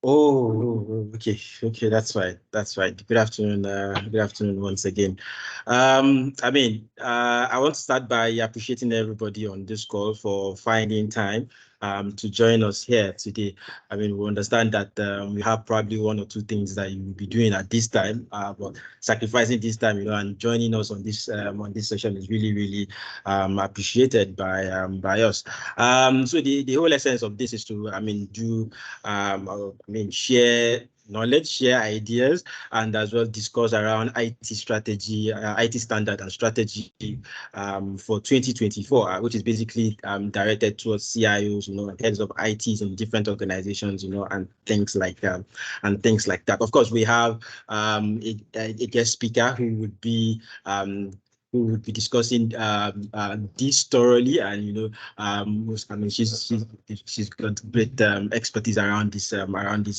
Okay, that's right. That's right. Good afternoon once again. I want to start by appreciating everybody on this call for finding time to join us here today. I mean, we understand that we have probably one or two things that you will be doing at this time, but sacrificing this time, and joining us on this session is really, really appreciated by us. So the whole essence of this is to, share knowledge, share ideas, and as well discuss around IT strategy, IT standard and strategy for 2024, which is basically directed towards CIOs, heads of ITs in different organizations, and things like that. Of course, we have a guest speaker who would be discussing this thoroughly, and she's got great expertise around these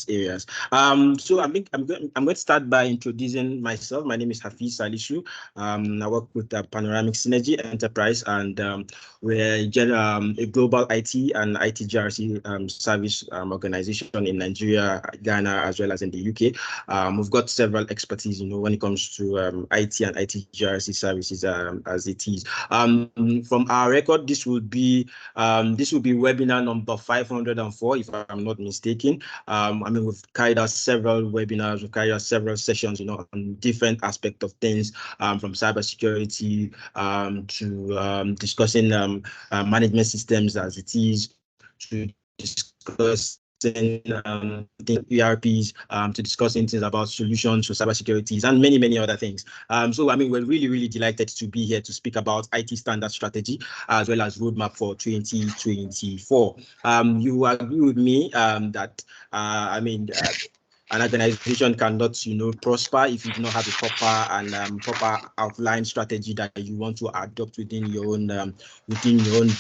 areas. So I'm going to start by introducing myself. My name is Hafiz Salisu. I work with Panoramic Synergy Enterprise, and we're a global IT and IT GRC service organization in Nigeria, Ghana, as well as in the UK. We've got several expertise, when it comes to IT and IT GRC services as it is. From our record, this will be webinar number 504, if I'm not mistaken. We've carried out several webinars, we've carried out several sessions, on different aspects of things, from cybersecurity to discussing management systems as it is, to discuss ERPs, to discussing things about solutions for cybersecurity and many, many other things. We're really, really delighted to be here to speak about IT standard strategy as well as roadmap for 2024. You agree with me that an organization cannot, prosper if you do not have a proper outline strategy that you want to adopt within your own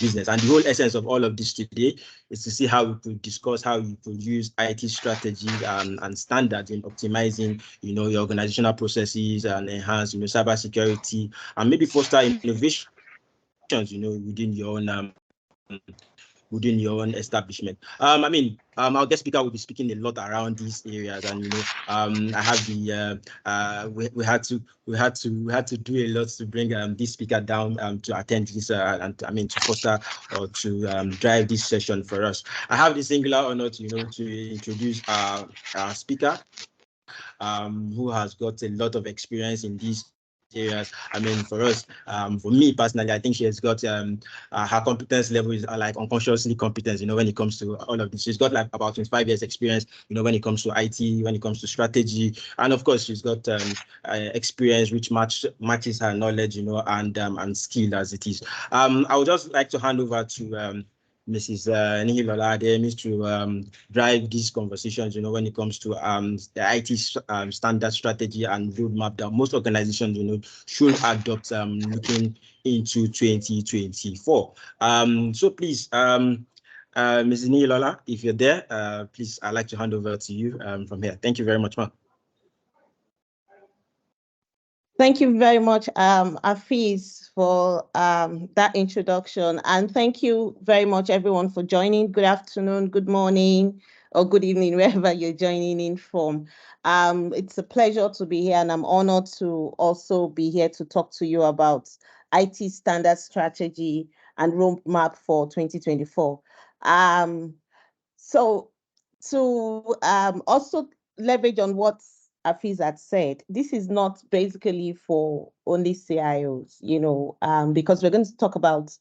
business. And the whole essence of all of this today is to see how we could discuss how you could use IT strategies and standards in optimizing, your organizational processes and enhance, cybersecurity and maybe foster innovations, within your own establishment. Our guest speaker will be speaking a lot around these areas, and I have we had to do a lot to bring this speaker down to attend this to foster or to drive this session for us. I have the singular honor to introduce our speaker, who has got a lot of experience in these areas. For us, for me personally, I think she has got her competence level is like unconsciously competent, when it comes to all of this. She's got like about 25 years experience, when it comes to IT, when it comes to strategy, and of course she's got experience which matches her knowledge, and skill as it is. I would just like to hand over to Mrs. Nihinlola Adeyemi to drive these conversations, when it comes to the IT standard strategy and roadmap that most organizations, should adopt looking into 2024. So please, Mrs. Nihinlola, if you're there, please, I'd like to hand over to you from here. Thank you very much, ma'am. Thank you very much, Hafiz, for that introduction. And thank you very much, everyone, for joining. Good afternoon, good morning, or good evening, wherever you're joining in from. It's a pleasure to be here, and I'm honored to also be here to talk to you about IT standard strategy and roadmap for 2024. So to also leverage on what Hafiz had said, this is not basically for only CIOs, because we're going to talk about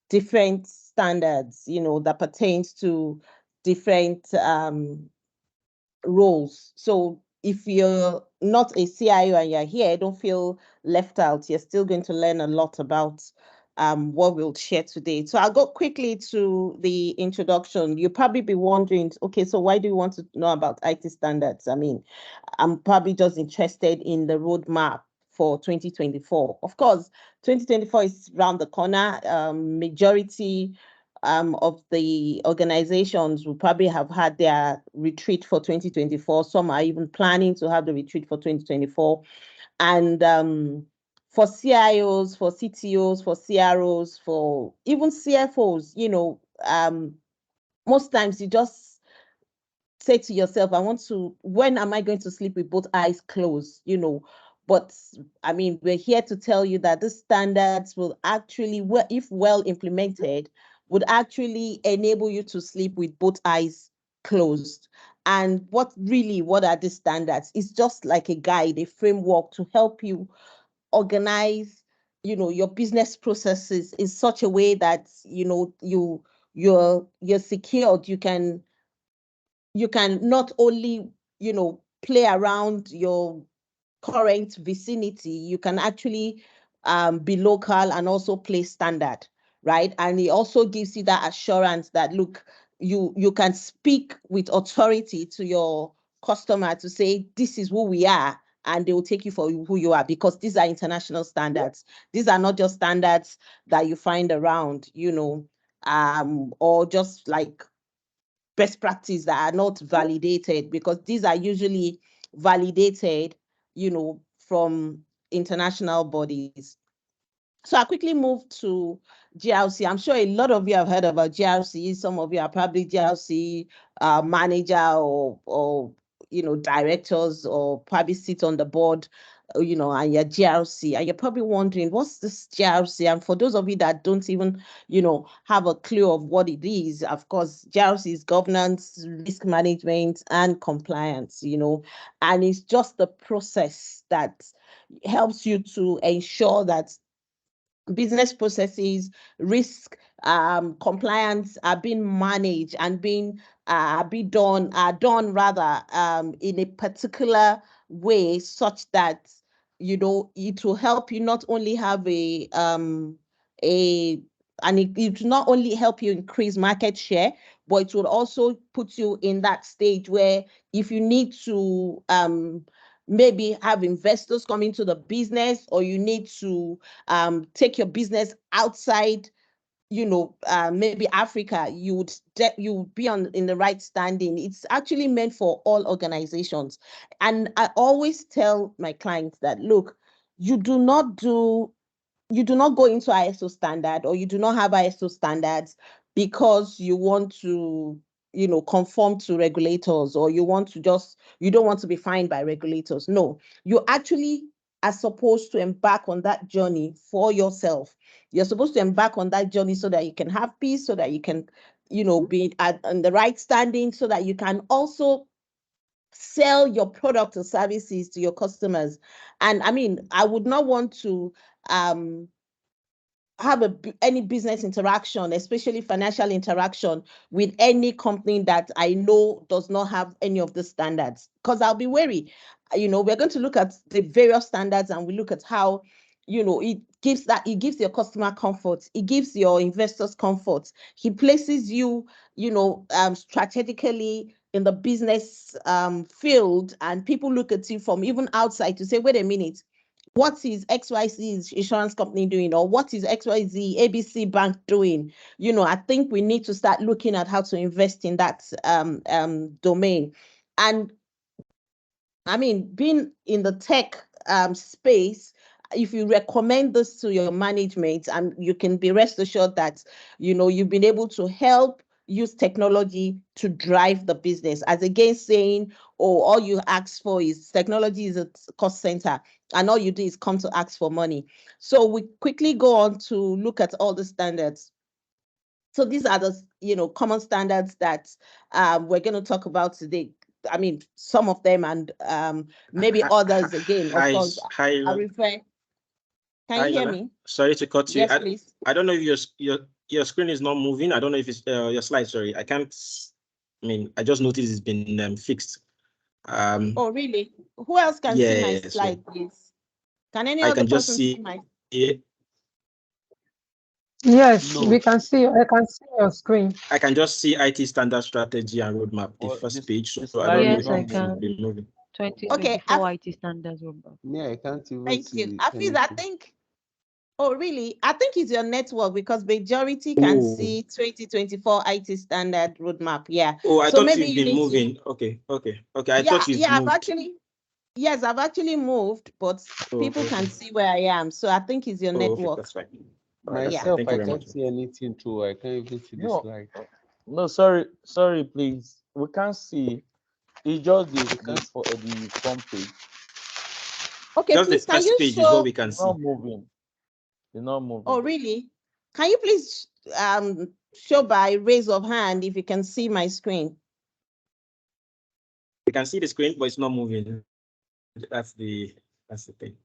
different standards, that pertains to different roles. So if you're not a CIO and you're here, don't feel left out. You're still going to learn a lot about what we'll share today. So I'll go quickly to the introduction. You'll probably be wondering, okay, so why do you want to know about IT standards? I'm probably just interested in the roadmap for 2024. Of course, 2024 is around the corner. Majority of the organizations will probably have had their retreat for 2024. Some are even planning to have the retreat for 2024. And for CIOs, for CTOs, for CROs, for even CFOs, most times you just say to yourself, when am I going to sleep with both eyes closed, But I mean, we're here to tell you that the standards will actually, if well implemented, would actually enable you to sleep with both eyes closed. And what are the standards? It's just like a guide, a framework to help you organize, your business processes in such a way that, you're secured. You can not only, play around your current vicinity, you can actually be local and also play standard, right? And it also gives you that assurance that, look, you can speak with authority to your customer to say, this is who we are, and they will take you for who you are, because these are international standards. These are not just standards that you find around, or just like best practice that are not validated, because these are usually validated, from international bodies. So I quickly move to GRC. I'm sure a lot of you have heard about GRC. Some of you are probably GRC manager or directors, or probably sit on the board, and you're GRC, and you're probably wondering, what's this GRC? And for those of you that don't even, have a clue of what it is, of course, GRC is governance, risk management, and compliance, and it's just the process that helps you to ensure that business processes, risk, compliance are being managed and are done rather, in a particular way, such that it will help you not only have a and it will not only help you increase market share, but it will also put you in that stage where, if you need to maybe have investors come into the business, or you need to take your business outside, maybe Africa, you would be in the right standing. It's actually meant for all organizations. And I always tell my clients that, look, you do not go into ISO standard, or you do not have ISO standards because you want to, conform to regulators, or you don't want to be fined by regulators. No, you actually are supposed to embark on that journey for yourself. You're supposed to embark on that journey so that you can have peace, so that you can, be in the right standing, so that you can also sell your product or services to your customers. And I mean, I would not want to have any business interaction, especially financial interaction, with any company that I know does not have any of the standards, because I'll be wary. We're going to look at the various standards, and we look at how, it gives your customer comfort, it gives your investors comfort. He places you, strategically in the business field, and people look at you from even outside to say, wait a minute, what is XYZ insurance company doing, or what is XYZ ABC bank doing? I think we need to start looking at how to invest in that domain. And I mean, being in the tech space, if you recommend this to your management, and you can be rest assured that, you've been able to help use technology to drive the business, as against saying, oh, all you ask for is technology is a cost center, and all you do is come to ask for money. So we quickly go on to look at all the standards. So these are the, common standards that we're going to talk about today. I mean, some of them, and maybe others again. Of course, I refer. Can you hear me? Sorry to cut you. Yes, please. I don't know if your screen is not moving. I don't know if it's your slide. Sorry, I can't. I mean, I just noticed it's been fixed. Oh, really? Who else can see my slide, please? Can any other person see my? It. Yes, no. We can see. I can see your screen. I can just see IT standard strategy and roadmap, the first page. So I don't know if I can. 2024 IT standards roadmap. Yeah, I can't even Thank see. You. Hafiz, I think. Oh, really? I think it's your network, because majority can see 2024 IT standard roadmap. Yeah. Oh, I thought maybe you've been moving. Okay. I thought you've moved. I've actually moved, but people can see where I am. So I think it's your network. Okay, that's fine. Myself, I can't see anything too. I can't even see the slide. No, sorry, please. We can't see. It's just the for the front page. Okay, just please, the can first you page show? is what we can It's see. not moving. It's not moving. Oh, really? Can you please show by raise of hand if you can see my screen? We can see the screen, but it's not moving. That's the thing.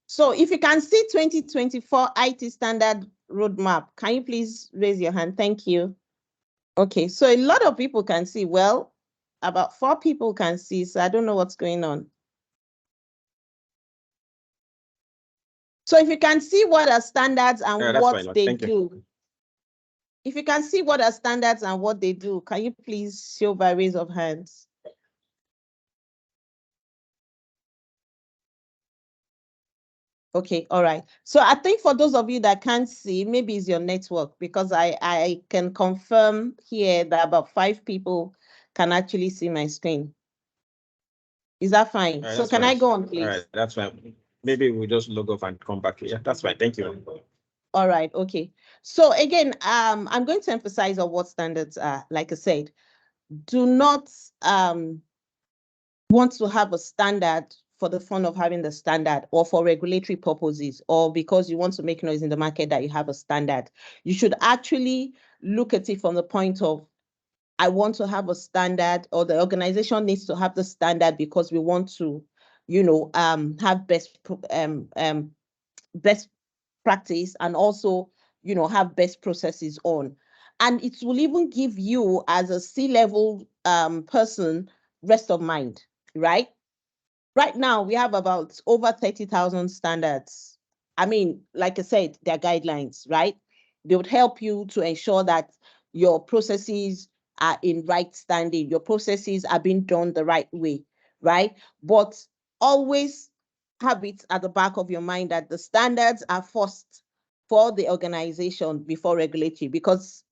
So if you can see 2024 IT standard roadmap, can you please raise your hand? Thank you. Okay, so a lot of people can see. Well, about 4 people can see, so I don't know what's going on. So if you can see what are standards and what they do, if you can see what are standards and what they do, can you please show by raise of hands? Okay, all right. So I think for those of you that can't see, maybe it's your network, because I can confirm here that about 5 people can actually see my screen. Is that fine? Right, so can fine. I go on, please? All right, that's fine. Maybe we'll just log off and come back. Yeah, that's fine. Thank you. All right, okay. So again, I'm going to emphasize on what standards are. Like I said, do not want to have a standard for the fun of having the standard, or for regulatory purposes, or because you want to make noise in the market that you have a standard. You should actually look at it from the point of, I want to have a standard, or the organization needs to have the standard because we want to, have best practice, and also, have best processes on. And it will even give you, as a C-level person, rest of mind, right? Right now, we have about over 30,000 standards. I mean, like I said, they're guidelines, right? They would help you to ensure that your processes are in right standing, your processes are being done the right way, right? But always have it at the back of your mind that the standards are first for the organization before regulatory, because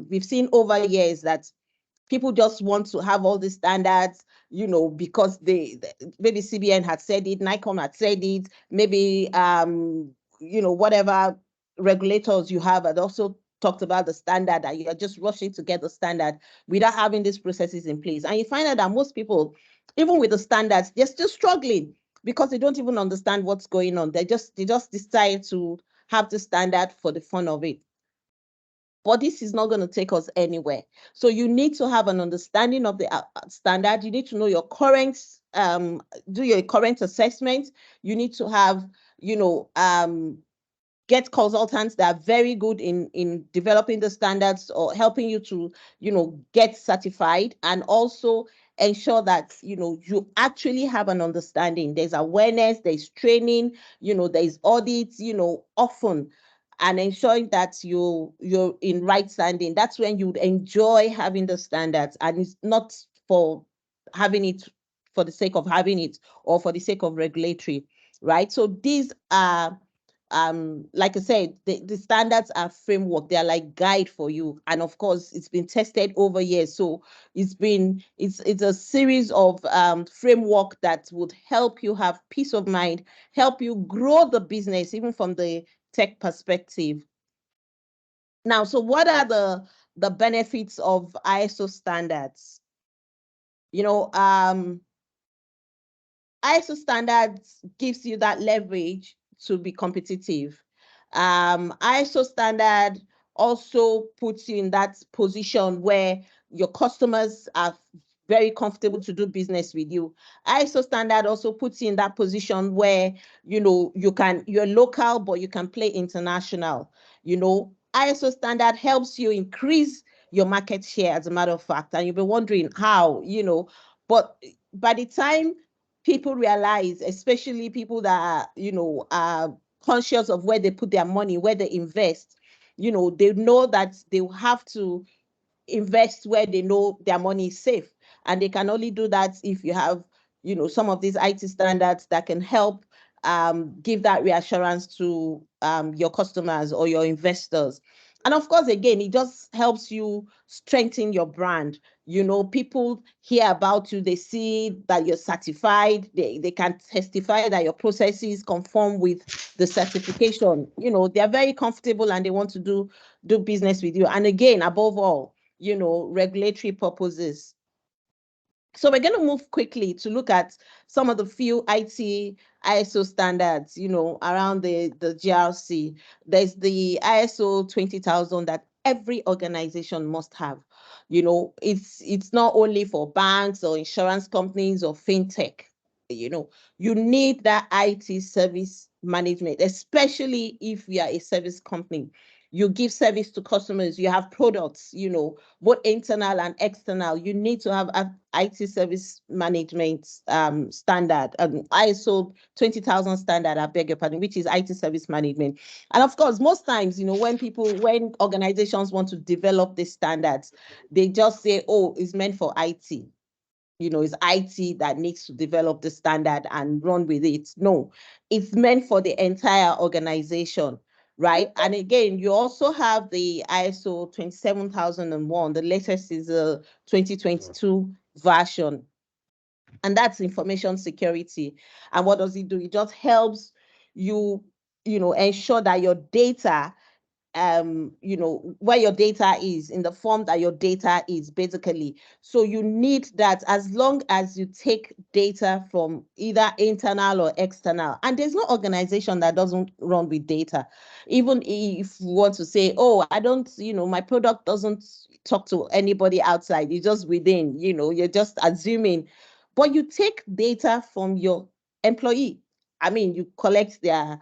we've seen over years that people just want to have all the standards, because maybe CBN had said it, NICOM had said it, maybe whatever regulators you have had also talked about the standard, that you're just rushing to get the standard without having these processes in place. And you find out that most people, even with the standards, they're still struggling because they don't even understand what's going on. They just decide to have the standard for the fun of it. But this is not going to take us anywhere. So you need to have an understanding of the standard. You need to know your current, do your current assessment. You need to have, get consultants that are very good in developing the standards, or helping you to, get certified, and also ensure that, you actually have an understanding. There's awareness, there's training, there's audits, often, and ensuring that you're in right standing. That's when you would enjoy having the standards, and it's not for having it for the sake of having it, or for the sake of regulatory, right? So these are, like I said, the standards are framework. They are like guide for you, and of course, it's been tested over years. So it's a series of framework that would help you have peace of mind, help you grow the business, even from the tech perspective. Now, so what are the benefits of ISO standards? ISO standards gives you that leverage to be competitive. ISO standard also puts you in that position where your customers are very comfortable to do business with you. ISO standard also puts you in that position where, you're local, but you can play international. ISO standard helps you increase your market share, as a matter of fact, and you'll be wondering how, but by the time people realize, especially people that are conscious of where they put their money, where they invest, they know that they have to invest where they know their money is safe. And they can only do that if you have, some of these IT standards that can help give that reassurance to your customers or your investors. And of course, again, it just helps you strengthen your brand. People hear about you, they see that you're certified, they can testify that your processes conform with the certification. They're very comfortable and they want to do business with you. And again, above all, regulatory purposes. So we're going to move quickly to look at some of the few IT ISO standards, around the GRC. There's the ISO 20,000 that every organization must have. It's not only for banks or insurance companies or fintech. You need that IT service management, especially if you are a service company. You give service to customers, you have products, both internal and external. You need to have a IT service management standard, ISO 20,000 standard, I beg your pardon, which is IT service management. And of course, most times, when organizations want to develop these standards, they just say, oh, it's meant for IT. It's IT that needs to develop the standard and run with it. No, it's meant for the entire organization, right? And again, you also have the ISO 27001. The latest is a 2022 version, and that's information security. And what does it do? It just helps you, ensure that your data, where your data is, in the form that your data is, basically. So you need that as long as you take data from either internal or external. And there's no organization that doesn't run with data. Even if you want to say, oh, I don't, my product doesn't talk to anybody outside, it's just within, you're just assuming. But you take data from your employee. I mean, you collect their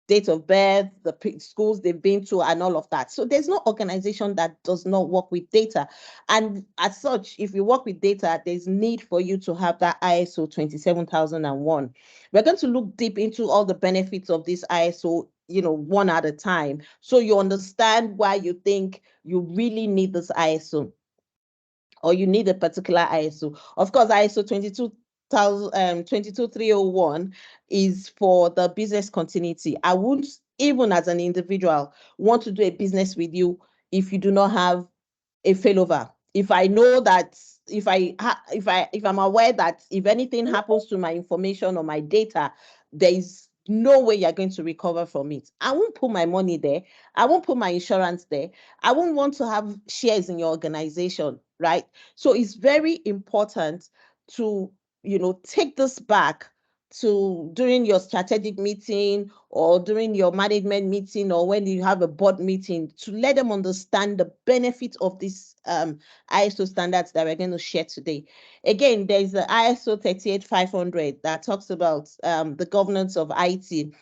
date of birth, the schools they've been to, and all of that. So there's no organization that does not work with data. And as such, if you work with data, there's need for you to have that ISO 27001. We're going to look deep into all the benefits of this ISO, one at a time, so you understand why you think you really need this ISO, or you need a particular ISO. Of course, ISO 22301 is for the business continuity. I wouldn't, even as an individual, want to do a business with you if you do not have a failover. If I know that, if I'm aware that if anything happens to my information or my data, there is no way you're going to recover from it. I won't put my money there. I won't put my insurance there. I won't want to have shares in your organization, right? So it's very important to, take this back to during your strategic meeting or during your management meeting, or when you have a board meeting, to let them understand the benefit of these ISO standards that we're going to share today. Again, there's the ISO 38500 that talks about the governance of IT.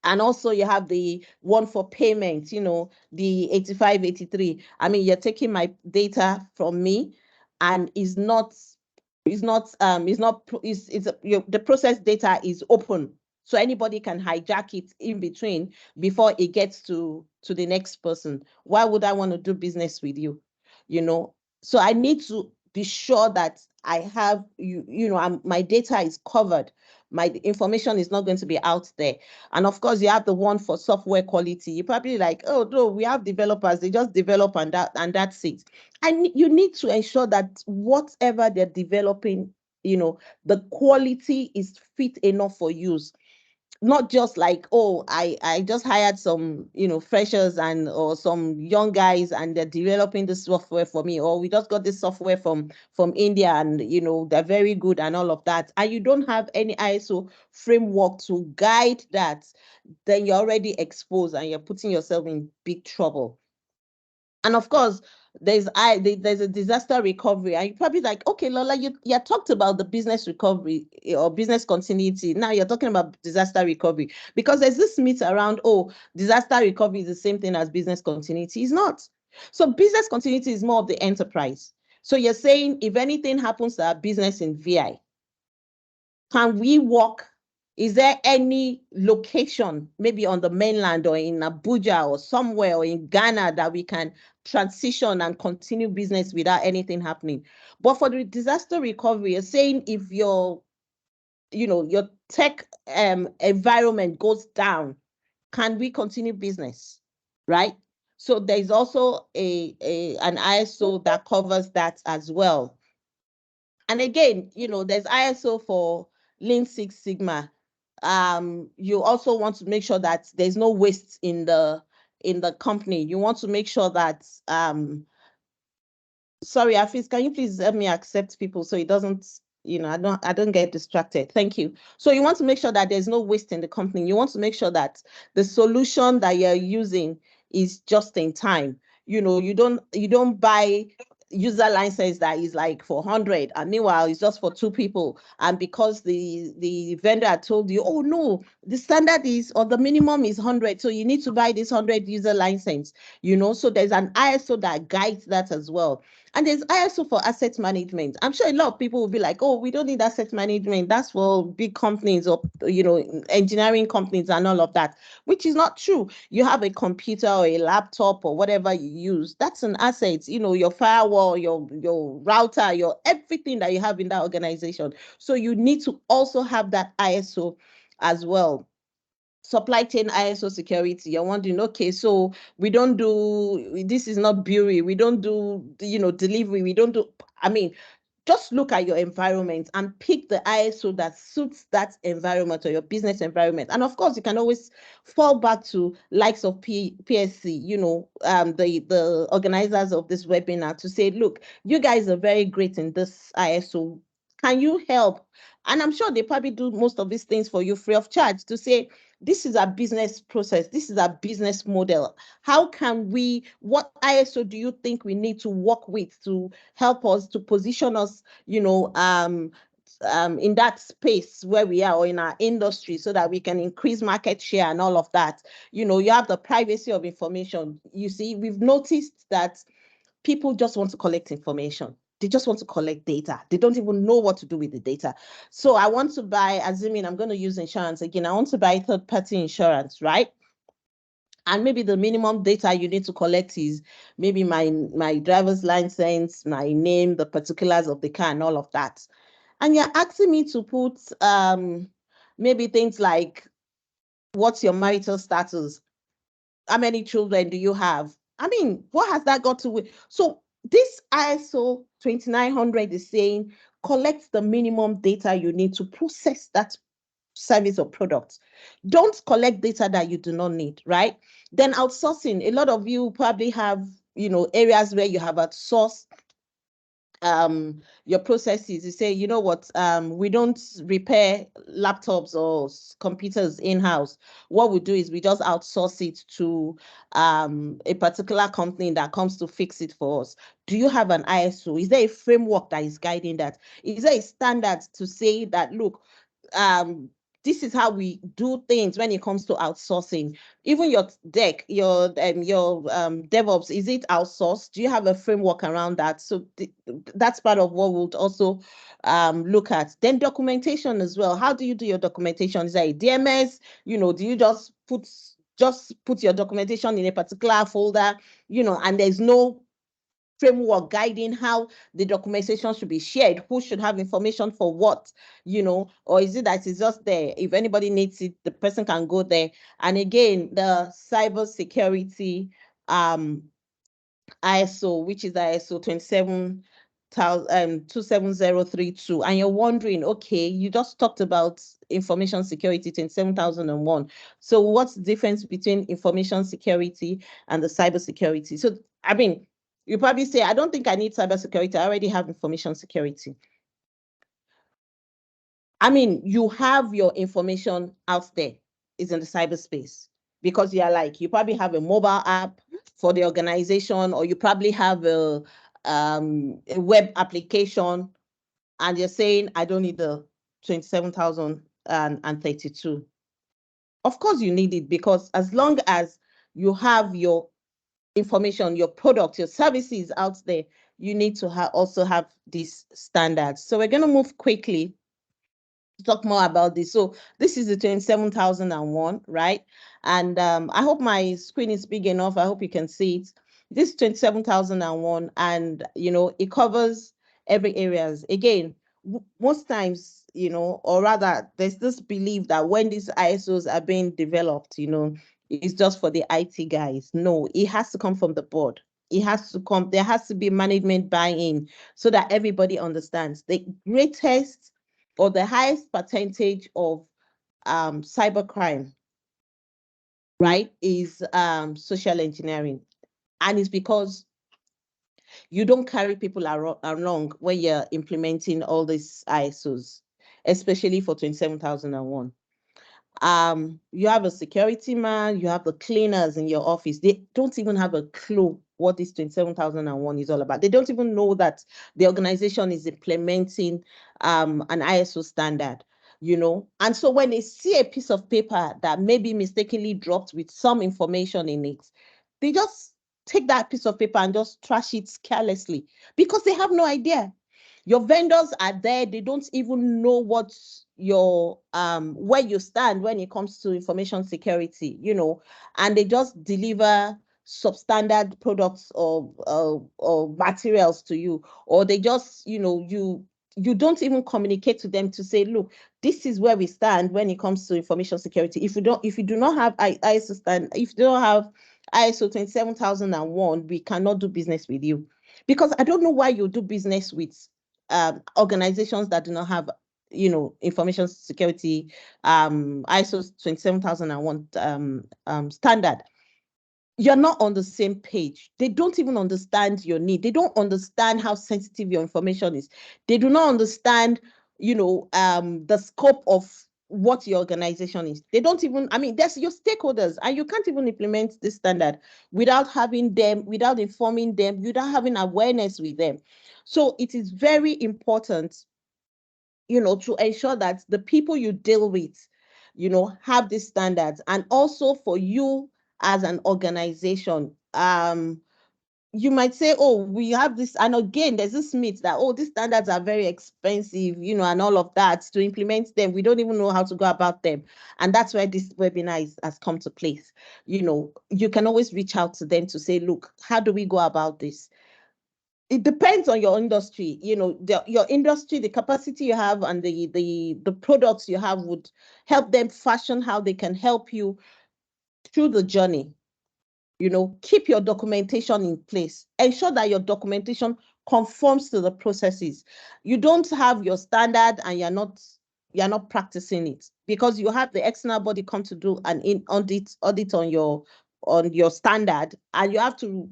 And also you have the one for payment, the 8583. I mean, you're taking my data from me, and the process data is open, so anybody can hijack it in between before it gets to the next person. Why would I want to do business with you? So I need to be sure that I have my data is covered. My information is not going to be out there. And of course, you have the one for software quality. You're probably like, oh no, we have developers, they just develop and that's it. And you need to ensure that whatever they're developing, the quality is fit enough for use. Not just like, oh, I just hired some, freshers or some young guys, and they're developing the software for me, or we just got this software from India, and they're very good and all of that, and you don't have any ISO framework to guide that, then you're already exposed and you're putting yourself in big trouble. And of course, there's a disaster recovery, and you're probably like, okay, Lola, you talked about the business recovery or business continuity. Now you're talking about disaster recovery, because there's this myth around, oh, disaster recovery is the same thing as business continuity. It's not. So business continuity is more of the enterprise. So you're saying if anything happens to our business in VI, can we work? Is there any location, maybe on the mainland or in Abuja or somewhere, or in Ghana, that we can transition and continue business without anything happening? But for the disaster recovery, you're saying if your tech environment goes down, can we continue business, right? So there's also an ISO that covers that as well. And again, there's ISO for Lean Six Sigma. You also want to make sure that there's no waste in the company. You want to make sure that Sorry, Afis, can you please help me accept people so it doesn't, I don't get distracted. Thank you. So you want to make sure that there's no waste in the company. You want to make sure that the solution that you're using is just in time. You don't buy user license that is like for 100 and meanwhile it's just for 2 people, and because the vendor had told you, oh no, the standard is, or the minimum is 100, so you need to buy this 100 user license. So there's an ISO that guides that as well. And there's ISO for asset management. I'm sure a lot of people will be like, oh, we don't need asset management. That's for big companies or, engineering companies and all of that, which is not true. You have a computer or a laptop or whatever you use. That's an asset, your firewall, your router, your everything that you have in that organization. So you need to also have that ISO as well. Supply chain ISO security. You're wondering, okay, so we don't do, this is not brewery. We don't do, delivery. We don't do, just look at your environment and pick the ISO that suits that environment or your business environment. And of course, you can always fall back to likes of PSC, the organizers of this webinar, to say, look, you guys are very great in this ISO. Can you help? And I'm sure they probably do most of these things for you free of charge, to say, this is our business process. This is our business model. How can what ISO do you think we need to work with to help us, to position us, in that space where we are, or in our industry, so that we can increase market share and all of that? You have the privacy of information. You see, we've noticed that people just want to collect information. They just want to collect data. They don't even know what to do with the data. So I want to buy, assuming I'm going to use insurance again, I want to buy third-party insurance, right? And maybe the minimum data you need to collect is maybe my driver's license, my name, the particulars of the car, and all of that. And you're asking me to put maybe things like, what's your marital status? How many children do you have? What has that got to do with? So this ISO 2900 is saying, collect the minimum data you need to process that service or product. Don't collect data that you do not need, right? Then outsourcing. A lot of you probably have, areas where you have outsourced your processes. You say, you know what, we don't repair laptops or computers in-house. What we do is we just outsource it to a particular company that comes to fix it for us. Do you have an ISO? Is there a framework that is guiding that? Is there a standard to say that, look, this is how we do things when it comes to outsourcing? Even your deck, your DevOps, is it outsourced? Do you have a framework around that? So that's part of what we'll also look at. Then documentation as well. How do you do your documentation? Is that a DMS? Do you just put your documentation in a particular folder, and there's no framework guiding how the documentation should be shared, who should have information for what, or is it that it's just there? If anybody needs it, the person can go there. And again, the cyber security ISO, which is the ISO 27032. And you're wondering, okay, you just talked about information security 27001. So what's the difference between information security and the cyber security? So, you probably say, I don't think I need cybersecurity. I already have information security. You have your information out there. It's in the cyberspace, because you probably have a mobile app for the organization, or you probably have a web application, and you're saying, I don't need the 27,032. Of course you need it, because as long as you have your information, your product, your services out there, you need to also have these standards. So we're going to move quickly to talk more about this. So this is the 27,001, right? And I hope my screen is big enough. I hope you can see it. This is 27,001, and it covers every areas. Again, most times, or rather, there's this belief that when these ISOs are being developed, it's just for the IT guys. No, it has to come from the board. It has to come, there has to be management buy-in, so that everybody understands the greatest or the highest percentage of cybercrime, right, is social engineering. And it's because You don't carry people along when you're implementing all these ISOs, especially for 27001. You have a security man, you have the cleaners in your office. They don't even have a clue what this 27001 is all about. They don't even know that the organization is implementing an ISO standard, And so when they see a piece of paper that may be mistakenly dropped with some information in it, they just take that piece of paper and just trash it carelessly because they have no idea. Your vendors are there. They don't even know what your where you stand when it comes to information security, and they just deliver substandard products or materials to you, or they just, you don't even communicate to them to say, look, this is where we stand when it comes to information security. If you do not have ISO stand, if you don't have ISO 27001, we cannot do business with you. Because I don't know why you do business with organizations that do not have, information security, ISO 27001 standard. You're not on the same page. They don't even understand your need. They don't understand how sensitive your information is. They do not understand, the scope of what your organization is. They don't even, there's your stakeholders, and you can't even implement this standard without having them, without informing them, without having awareness with them. So it is very important, to ensure that the people you deal with, have these standards. And also for you as an organization, you might say, oh, we have this, and again, there's this myth that, oh, these standards are very expensive, and all of that. To implement them, we don't even know how to go about them. And that's where this webinar has come to place. You can always reach out to them to say, look, how do we go about this? It depends on your industry. Your industry, the capacity you have, and the products you have would help them fashion how they can help you through the journey. Keep your documentation in place. Ensure that your documentation conforms to the processes. You don't have your standard and you're not practicing it, because you have the external body come to do an audit on your standard, and you have to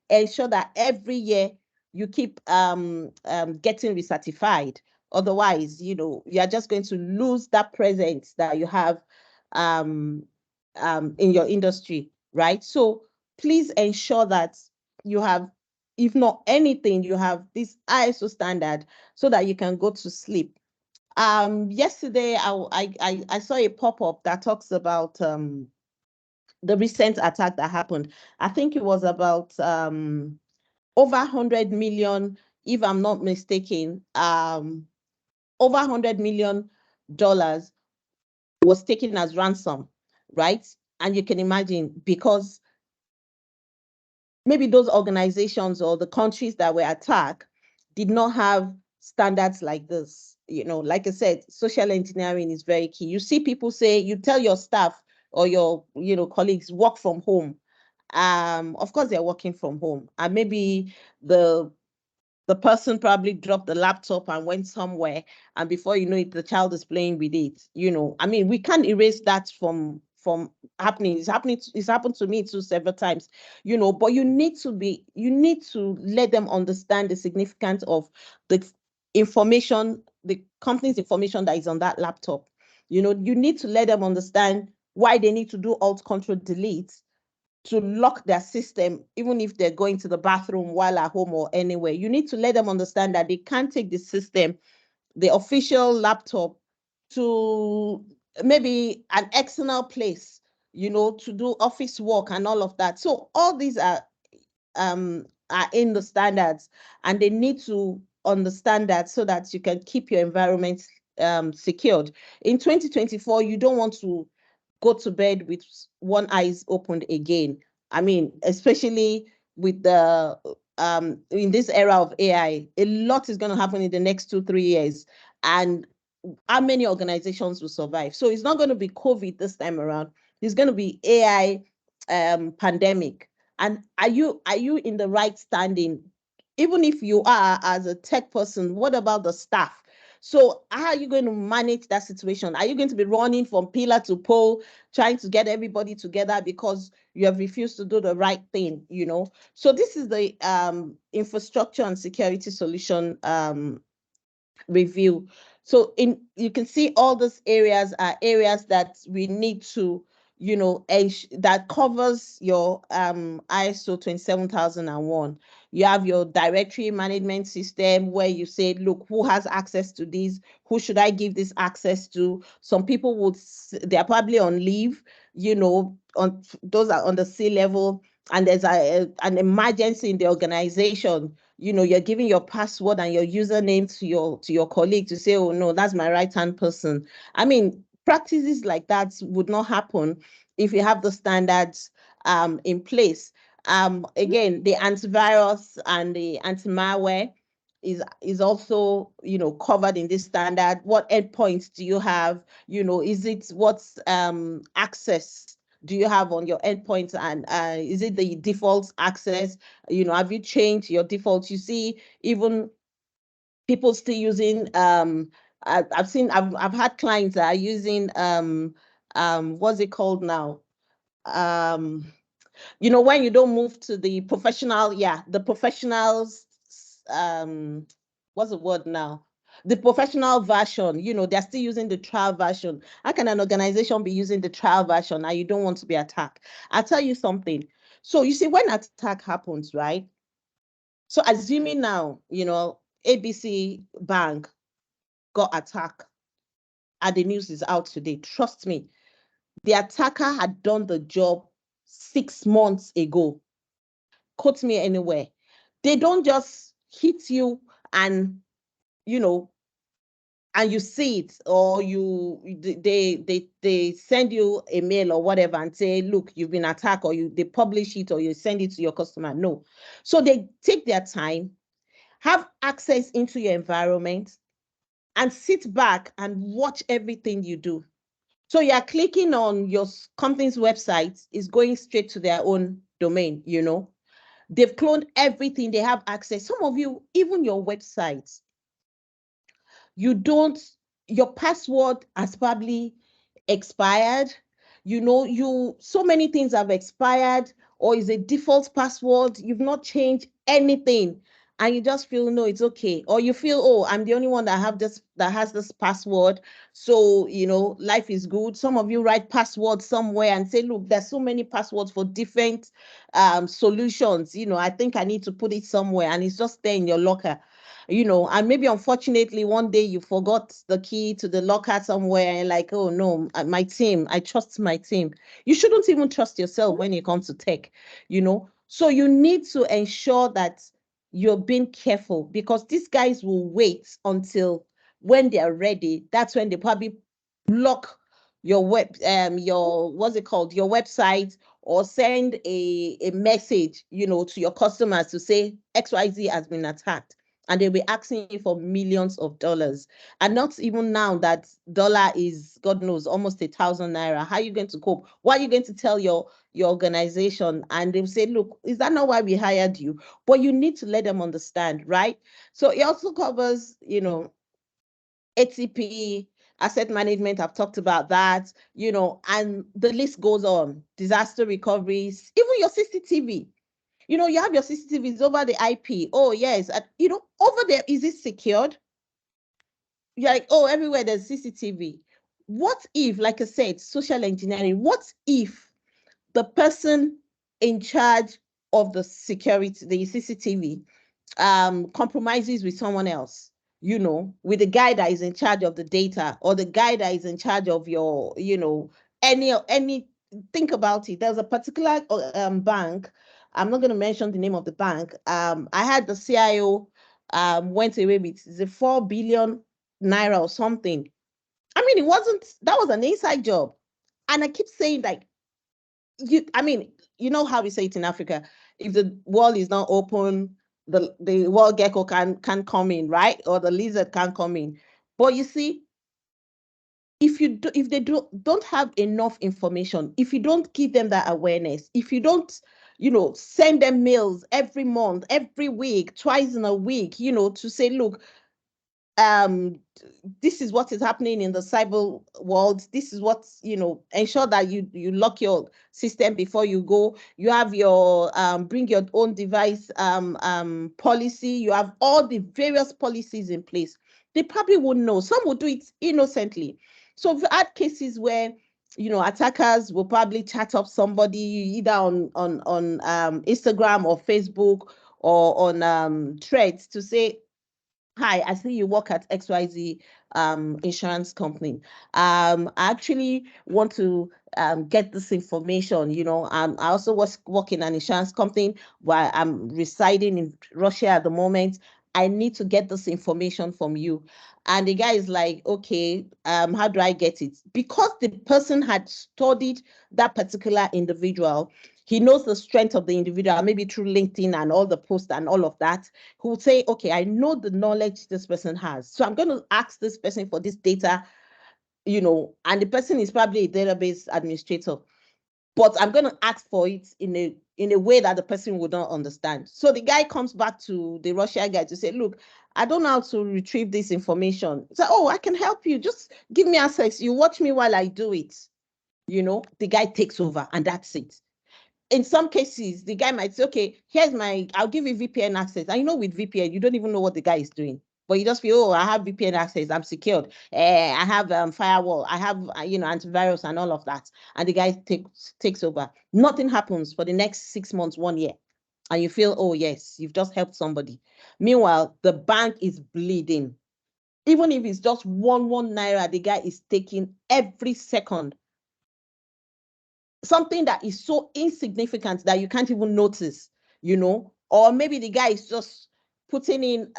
ensure that every year you keep getting recertified. Otherwise, you're just going to lose that presence that you have in your industry, right? So please ensure that you have, if not anything, you have this ISO standard so that you can go to sleep. Yesterday, I saw a pop-up that talks about the recent attack that happened. I think it was about over 100 million, if I'm not mistaken, over $100 million was taken as ransom, right? And you can imagine, because maybe those organizations or the countries that were attacked did not have standards like this. Like I said, social engineering is very key. You see people say, you tell your staff or your colleagues, work from home. Of course they're working from home, and maybe the person probably dropped the laptop and went somewhere, and before you know it, the child is playing with it. We can't erase that from happening. It's happened to me too several times, but you need to let them understand the significance of the information, the company's information that is on that laptop. You need to let them understand why they need to do Alt Control Delete to lock their system, even if they're going to the bathroom while at home or anywhere. You need to let them understand that they can't take the system, the official laptop, to maybe an external place, to do office work and all of that. So all these are in the standards, and they need to understand that so that you can keep your environment secured. In 2024, you don't want to go to bed with one eye opened again. Especially with the in this era of AI, a lot is going to happen in the next 2-3 years, and how many organizations will survive? So it's not going to be COVID this time around. It's going to be AI pandemic. And are you in the right standing? Even if you are as a tech person, what about the staff? So how are you going to manage that situation? Are you going to be running from pillar to pole, trying to get everybody together because you have refused to do the right thing, you know? So this is the infrastructure and security solution review. So you can see all these areas are areas that we need to, you know, that covers your ISO 27001. You have your directory management system where you say, look, who has access to this? Who should I give this access to? Some people would, they're probably on leave, you know, those are on the C-level, and there's an emergency in the organization. You know, you're giving your password and your username to your colleague to say, oh no, that's my right-hand person. I mean, practices like that would not happen if you have the standards in place. Again, the antivirus and the anti-malware is also, you know, covered in this standard. What endpoints do you have? You know, is it what's access do you have on your endpoints, and is it the default access? You know, have you changed your default? You see, even people still using I've had clients that are using what's it called now? You know, when you don't move to the professional, the professionals, what's the word now? The professional version, you know, they're still using the trial version. How can an organization be using the trial version and you don't want to be attacked? I'll tell you something. So you see, when attack happens, right? So assuming now, you know, ABC Bank got attacked and the news is out today, trust me, the attacker had done the job 6 months ago. Quote me anywhere. They don't just hit you and, you know, and you see it, or they send you a mail or whatever and say, look, you've been attacked, or they publish it, or you send it to your customer. No. So they take their time, have access into your environment, and sit back and watch everything you do. So you're clicking on your company's website, is going straight to their own domain, you know. They've cloned everything, they have access. Some of you, even your website, your password has probably expired. You know, so many things have expired, or is a default password. You've not changed anything, and you just feel, no, it's okay. Or you feel, oh, I'm the only one that has this password. So, you know, life is good. Some of you write passwords somewhere and say, look, there's so many passwords for different solutions. You know, I think I need to put it somewhere, and it's just there in your locker. You know, and maybe unfortunately one day you forgot the key to the locker somewhere, and like, oh no, my team, I trust my team. You shouldn't even trust yourself when it comes to tech, you know. So you need to ensure that you're being careful, because these guys will wait until when they're ready. That's when they probably block your what's it called, your website, or send a message, you know, to your customers to say XYZ has been attacked, and they'll be asking you for millions of dollars. And not even now that dollar is, God knows, almost 1,000 naira. How are you going to cope? What are you going to tell your organization? And they'll say, look, is that not why we hired you? But you need to let them understand, right? So it also covers, you know, ATP, asset management. I've talked about that, you know, and the list goes on. Disaster recoveries, even your CCTV. You know, you have your CCTVs over the IP. Oh, yes. You know, over there, is it secured? You're like, oh, everywhere there's CCTV. What if, like I said, social engineering, what if the person in charge of the security, the CCTV, compromises with someone else, you know, with the guy that is in charge of the data, or the guy that is in charge of your, you know, any think about it. There's a particular bank. I'm not going to mention the name of the bank. I had the CIO went away with the 4 billion naira or something. I mean, that was an inside job. And I keep saying, like, I mean, you know how we say it in Africa, if the wall is not open, the wall gecko can come in, right? Or the lizard can come in. But you see, if they don't have enough information, if you don't give them that awareness, if you don't, you know, send them mails every month, every week, twice in a week, you know, to say, look, this is what is happening in the cyber world. This is what, ensure that you lock your system before you go. You have your bring your own device policy. You have all the various policies in place. They probably wouldn't know. Some will do it innocently. So we've had cases where attackers will probably chat up somebody either on Instagram or Facebook or on threads to say, "Hi, I see you work at XYZ insurance company. I actually want to get this information. I also work in an insurance company while I'm residing in Russia at the moment. I need to get this information from you." And the guy is like, "Okay, how do I get it?" Because the person had studied that particular individual, he knows the strength of the individual, maybe through LinkedIn and all the posts and all of that, who will say, "Okay, I know the knowledge this person has. So I'm going to ask this person for this data, and the person is probably a database administrator, but I'm going to ask for it in a way that the person would not understand." So the guy comes back to the Russia guy to say, "Look, I don't know how to retrieve this information." So, "Oh, I can help you. Just give me access. You watch me while I do it." The guy takes over and that's it. In some cases, the guy might say, "Okay, I'll give you VPN access." And with VPN, you don't even know what the guy is doing. But you just feel, "Oh, I have VPN access. I'm secured. I have firewall. I have, antivirus and all of that." And the guy takes over. Nothing happens for the next 6 months, 1 year. And you feel, "Oh, yes, you've just helped somebody." Meanwhile, the bank is bleeding. Even if it's just one naira, the guy is taking every second. Something that is so insignificant that you can't even notice, or maybe the guy is just putting in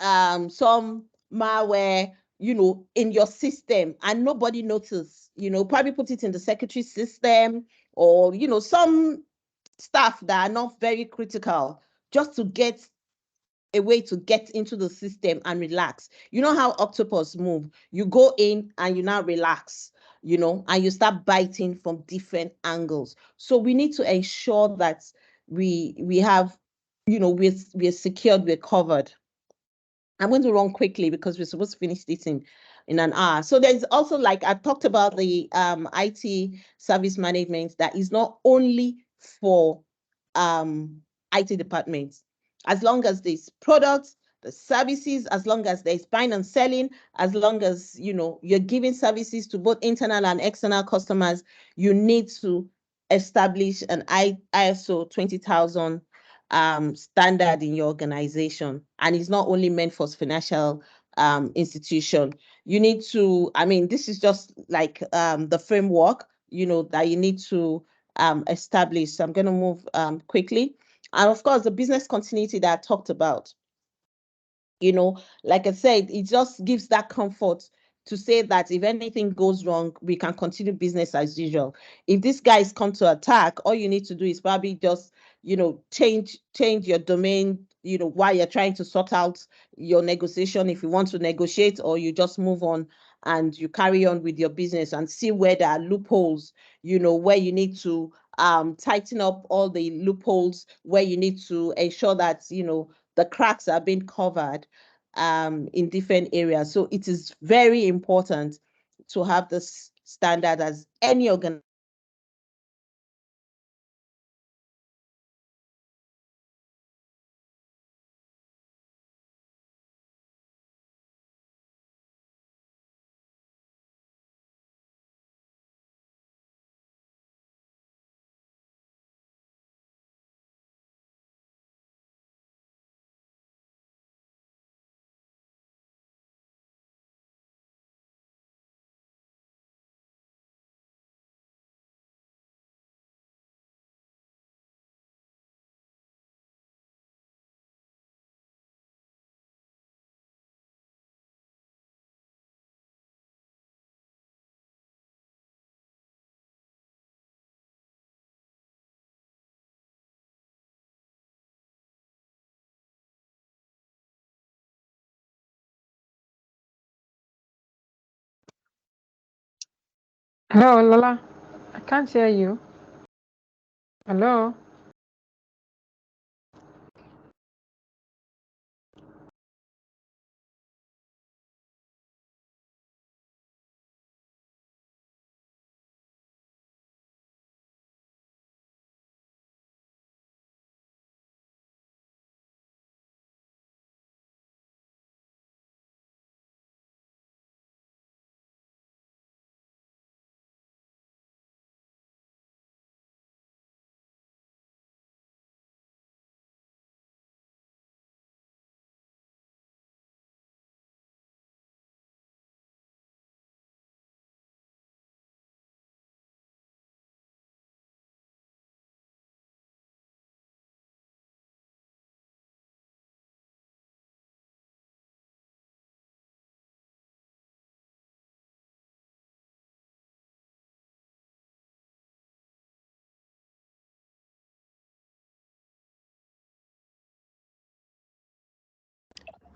some malware, in your system and nobody notices, probably put it in the secretary system or, some stuff that are not very critical just to get a way to get into the system and relax. You know how octopus move? You go in and you now relax, and you start biting from different angles. So we need to ensure that we have, we're secured, we're covered. I'm going to run quickly because we're supposed to finish this in an hour. So there's also, like I talked about, the IT service management that is not only for IT departments. As long as there's products, the services, as long as there's buying and selling, as long as you're giving services to both internal and external customers, you need to establish an ISO 20000 standard in your organization. And it's not only meant for financial institution. You need to, this is just like the framework, that you need to establish. So I'm going to move quickly. And of course, the business continuity that I talked about, like I said, it just gives that comfort to say that if anything goes wrong, we can continue business as usual. If these guys come to attack, all you need to do is probably just, change your domain, while you're trying to sort out your negotiation, if you want to negotiate, or you just move on and you carry on with your business and see where there are loopholes, where you need to tighten up all the loopholes, where you need to ensure that, the cracks are being covered in different areas. So it is very important to have this standard as any organization. Hello, Lola. I can't hear you. Hello.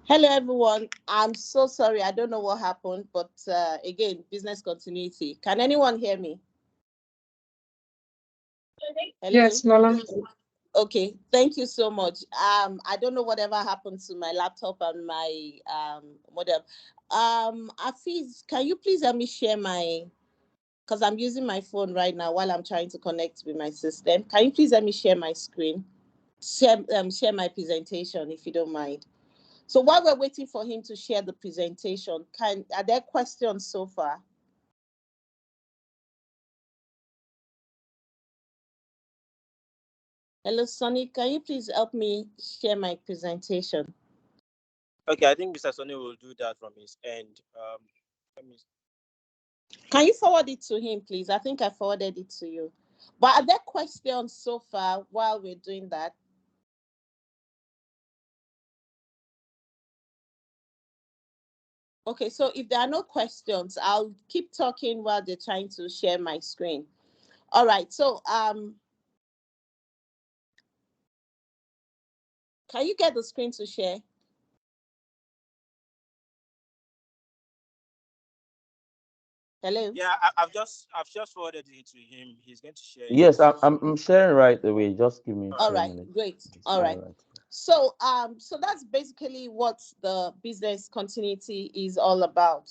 Hello, everyone. I'm so sorry. I don't know what happened, but again, business continuity. Can anyone hear me? Hello? Yes, Lola. Okay, thank you so much. I don't know whatever happened to my laptop and my modem. Afiz, can you please help me share my, because I'm using my phone right now while I'm trying to connect with my system. Can you please let me share my screen? Share my presentation if you don't mind. So while we're waiting for him to share the presentation, are there questions so far? Hello, Sonny, can you please help me share my presentation? Okay, I think Mr. Sonny will do that from his end. Can you forward it to him, please? I think I forwarded it to you. But are there questions so far while we're doing that? Okay, so if there are no questions, I'll keep talking while they're trying to share my screen. All right, so can you get the screen to share? Hello? Yeah, I've just forwarded it to him. He's going to share it. Yes, I'm sharing right away. Just give me All 10 right, minutes. great. All right. So so that's basically what the business continuity is all about.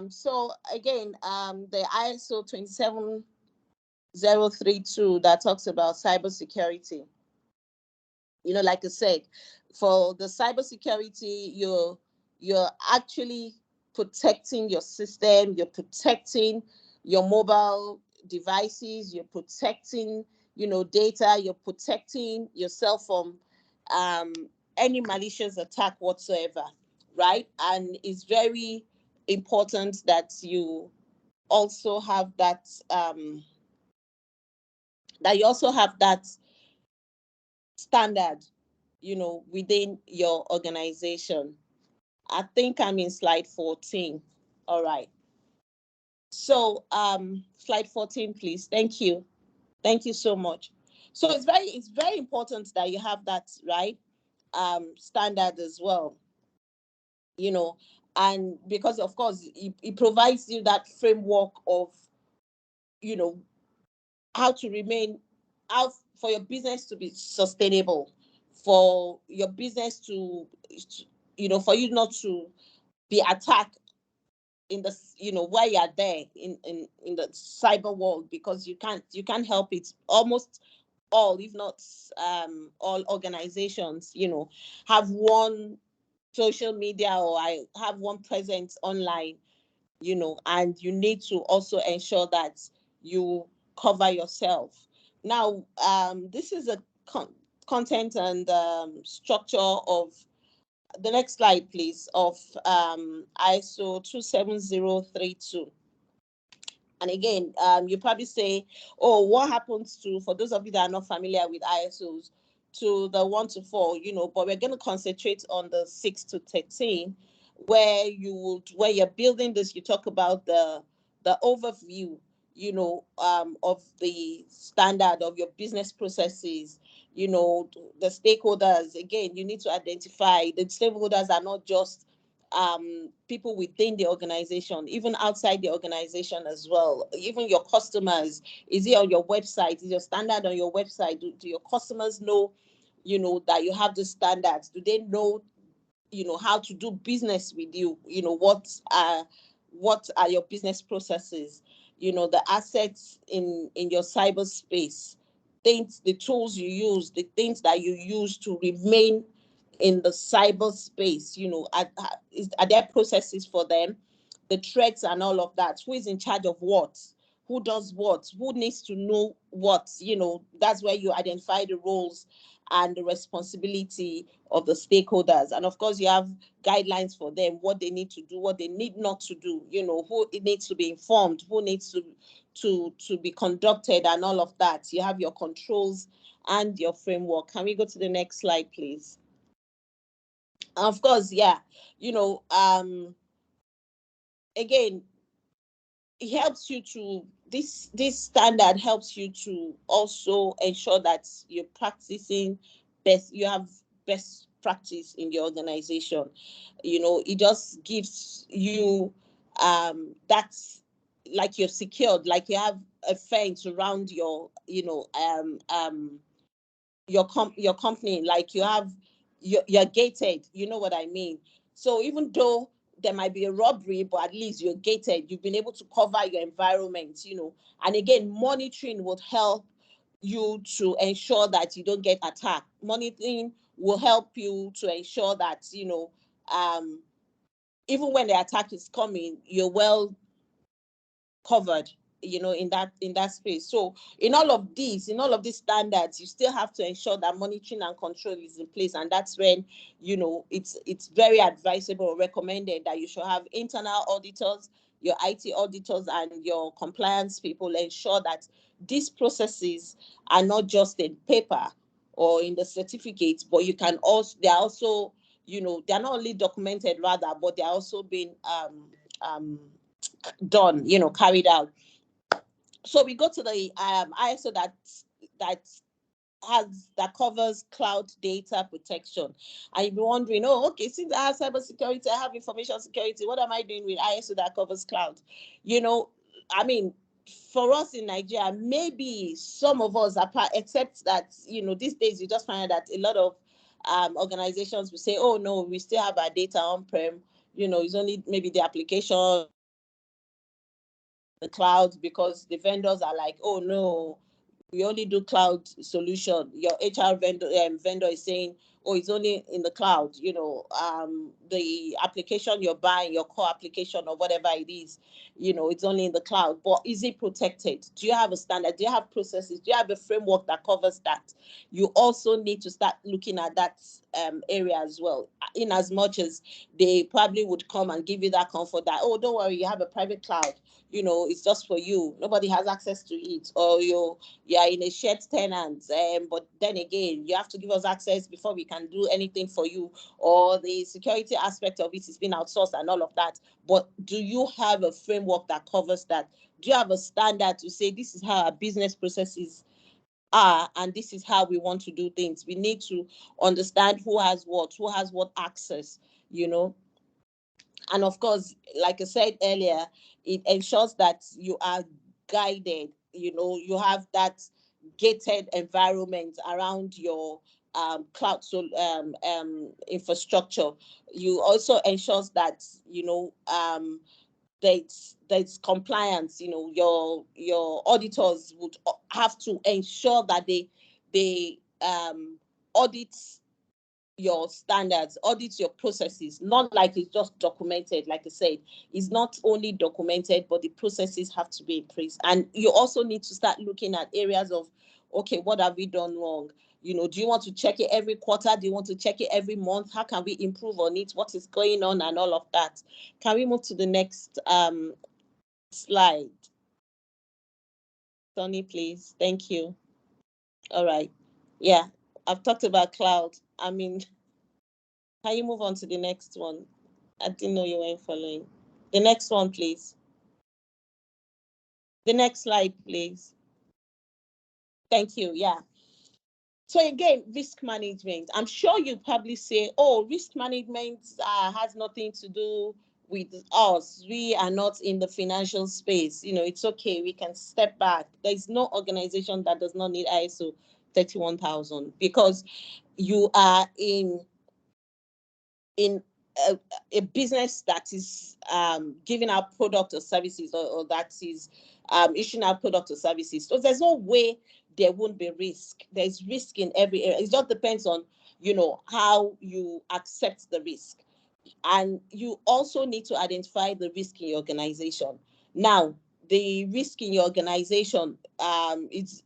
So again, the ISO 27032 that talks about cybersecurity. You know, like I said, for the cybersecurity, you're actually protecting your system, you're protecting your mobile devices, you're protecting, data, you're protecting yourself from any malicious attack whatsoever, right? And it's very important that you also have that standard, within your organization. I think I'm in slide 14. All right. So slide 14, please. Thank you. Thank you so much. So it's very important that you have that, right, standard as well, and because of course it provides you that framework of, how to remain, how for your business to be sustainable, for your business to, for you not to be attacked in the, while you're there in the cyber world, because you can't help it. Almost all, if not all organizations, have one social media, or I have one presence online, and you need to also ensure that you cover yourself. Now, this is a content and structure of the next slide, please, of ISO 27032. And again, you probably say, oh, what happens to, for those of you that are not familiar with ISOs, to the 1 to 4, but we're going to concentrate on the 6 to 13, where you're building this, you talk about the overview, of the standard of your business processes, the stakeholders. Again, you need to identify the stakeholders are not just people within the organization, even outside the organization as well, even your customers. Is it on your website? Is your standard on your website? Do your customers know, that you have the standards? Do they know, how to do business with you? What are your business processes? The assets in your cyberspace, things, the tools you use, the things that you use to remain in the cyberspace. Are there processes for them? The threats and all of that. Who is in charge of what? Who does what? Who needs to know what? That's where you identify the roles and the responsibility of the stakeholders. And of course, you have guidelines for them, what they need to do, what they need not to do, who needs to be informed, who needs to be conducted, and all of that. You have your controls and your framework. Can we go to the next slide, please? Of course, yeah. Again, it helps you to, this standard helps you to also ensure that you're practicing you have best practice in your organization. It just gives you that's like you're secured, like you have a fence around your your company, like you're gated, you know what I mean? So even though there might be a robbery, but at least you're gated, you've been able to cover your environment, and again, monitoring would help you to ensure that you don't get attacked. Monitoring will help you to ensure that even when the attack is coming, you're well covered, in that space. So in all of these standards, you still have to ensure that monitoring and control is in place, and that's when it's very advisable or recommended that you should have internal auditors, your IT auditors, and your compliance people ensure that these processes are not just in paper or in the certificates, but they're also they're not only documented rather, but they're also being done, carried out. So we go to the ISO that covers cloud data protection. And you'll be wondering, okay, since I have cybersecurity, I have information security, what am I doing with ISO that covers cloud? I mean, for us in Nigeria, maybe some of us, except that, these days you just find out that a lot of organizations will say, oh no, we still have our data on-prem, it's only maybe the application, the cloud, because the vendors are like, oh no, we only do cloud solution. Your HR vendor is saying, oh, it's only in the cloud. The application you're buying, your core application or whatever it is, it's only in the cloud. But is it protected? Do you have a standard? Do you have processes? Do you have a framework that covers that? You also need to start looking at that area as well, in as much as they probably would come and give you that comfort that, oh, don't worry, you have a private cloud. It's just for you. Nobody has access to it. Or you're in a shared tenant, but then again, you have to give us access before we can do anything for you. Or the security aspect of it is being outsourced and all of that. But do you have a framework that covers that? Do you have a standard to say this is how our business processes are and this is how we want to do things? We need to understand who has what access, And of course, like I said earlier, it ensures that you are guided, you have that gated environment around your cloud infrastructure. You also ensures that, there's compliance, your auditors would have to ensure that they audit your standards, audit your processes, not like it's just documented. Like I said, it's not only documented, but the processes have to be in place. And you also need to start looking at areas of, okay, what have we done wrong? Do you want to check it every quarter? Do you want to check it every month? How can we improve on it? What is going on and all of that? Can we move to the next slide? Sonny, please. Thank you. All right. Yeah, I've talked about cloud. I mean, can you move on to the next one? I didn't know you weren't following. The next one, please. The next slide, please. Thank you. Yeah. So again, risk management. I'm sure you probably say, oh, risk management has nothing to do with us. We are not in the financial space. It's okay. We can step back. There's no organization that does not need ISO 31000 because you are in a business that is giving out product or services or that is issuing out product or services. So there's no way there won't be risk. There's risk in every area. It just depends on, how you accept the risk. And you also need to identify the risk in your organization. Now, the risk in your organization is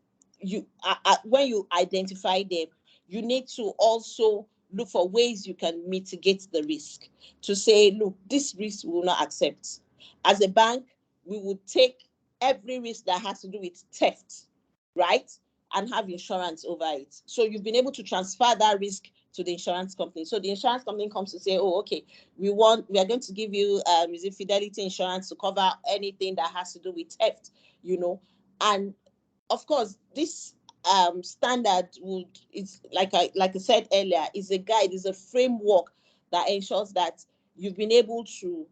when you identify them, you need to also look for ways you can mitigate the risk to say, look, this risk we will not accept. As a bank, we would take every risk that has to do with theft, right? And have insurance over it. So you've been able to transfer that risk to the insurance company. So the insurance company comes to say, oh, okay, we are going to give you fidelity insurance to cover anything that has to do with theft, And of course, this standard is like I said earlier, is a guide, is a framework that ensures that you've been able to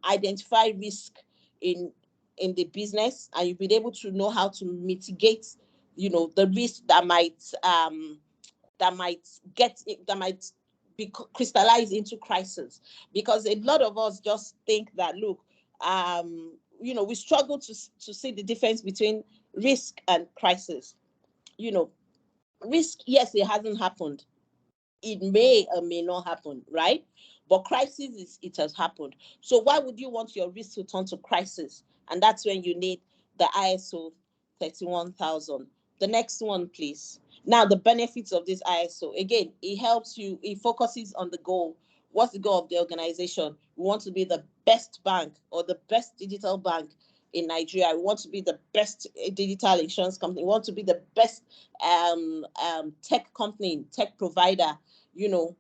identify risk in the business, and you've been able to know how to mitigate, the risk that might be crystallized into crisis. Because a lot of us just think that, look, we struggle to see the difference between risk and crisis. Risk, yes, it hasn't happened. It may or may not happen, right? But crisis, it has happened. So why would you want your risk to turn to crisis? And that's when you need the ISO 31000. The next one, please. Now, the benefits of this ISO. Again, it helps you, it focuses on the goal. What's the goal of the organization? We want to be the best bank or the best digital bank in Nigeria. We want to be the best digital insurance company. We want to be the best tech company, tech provider, in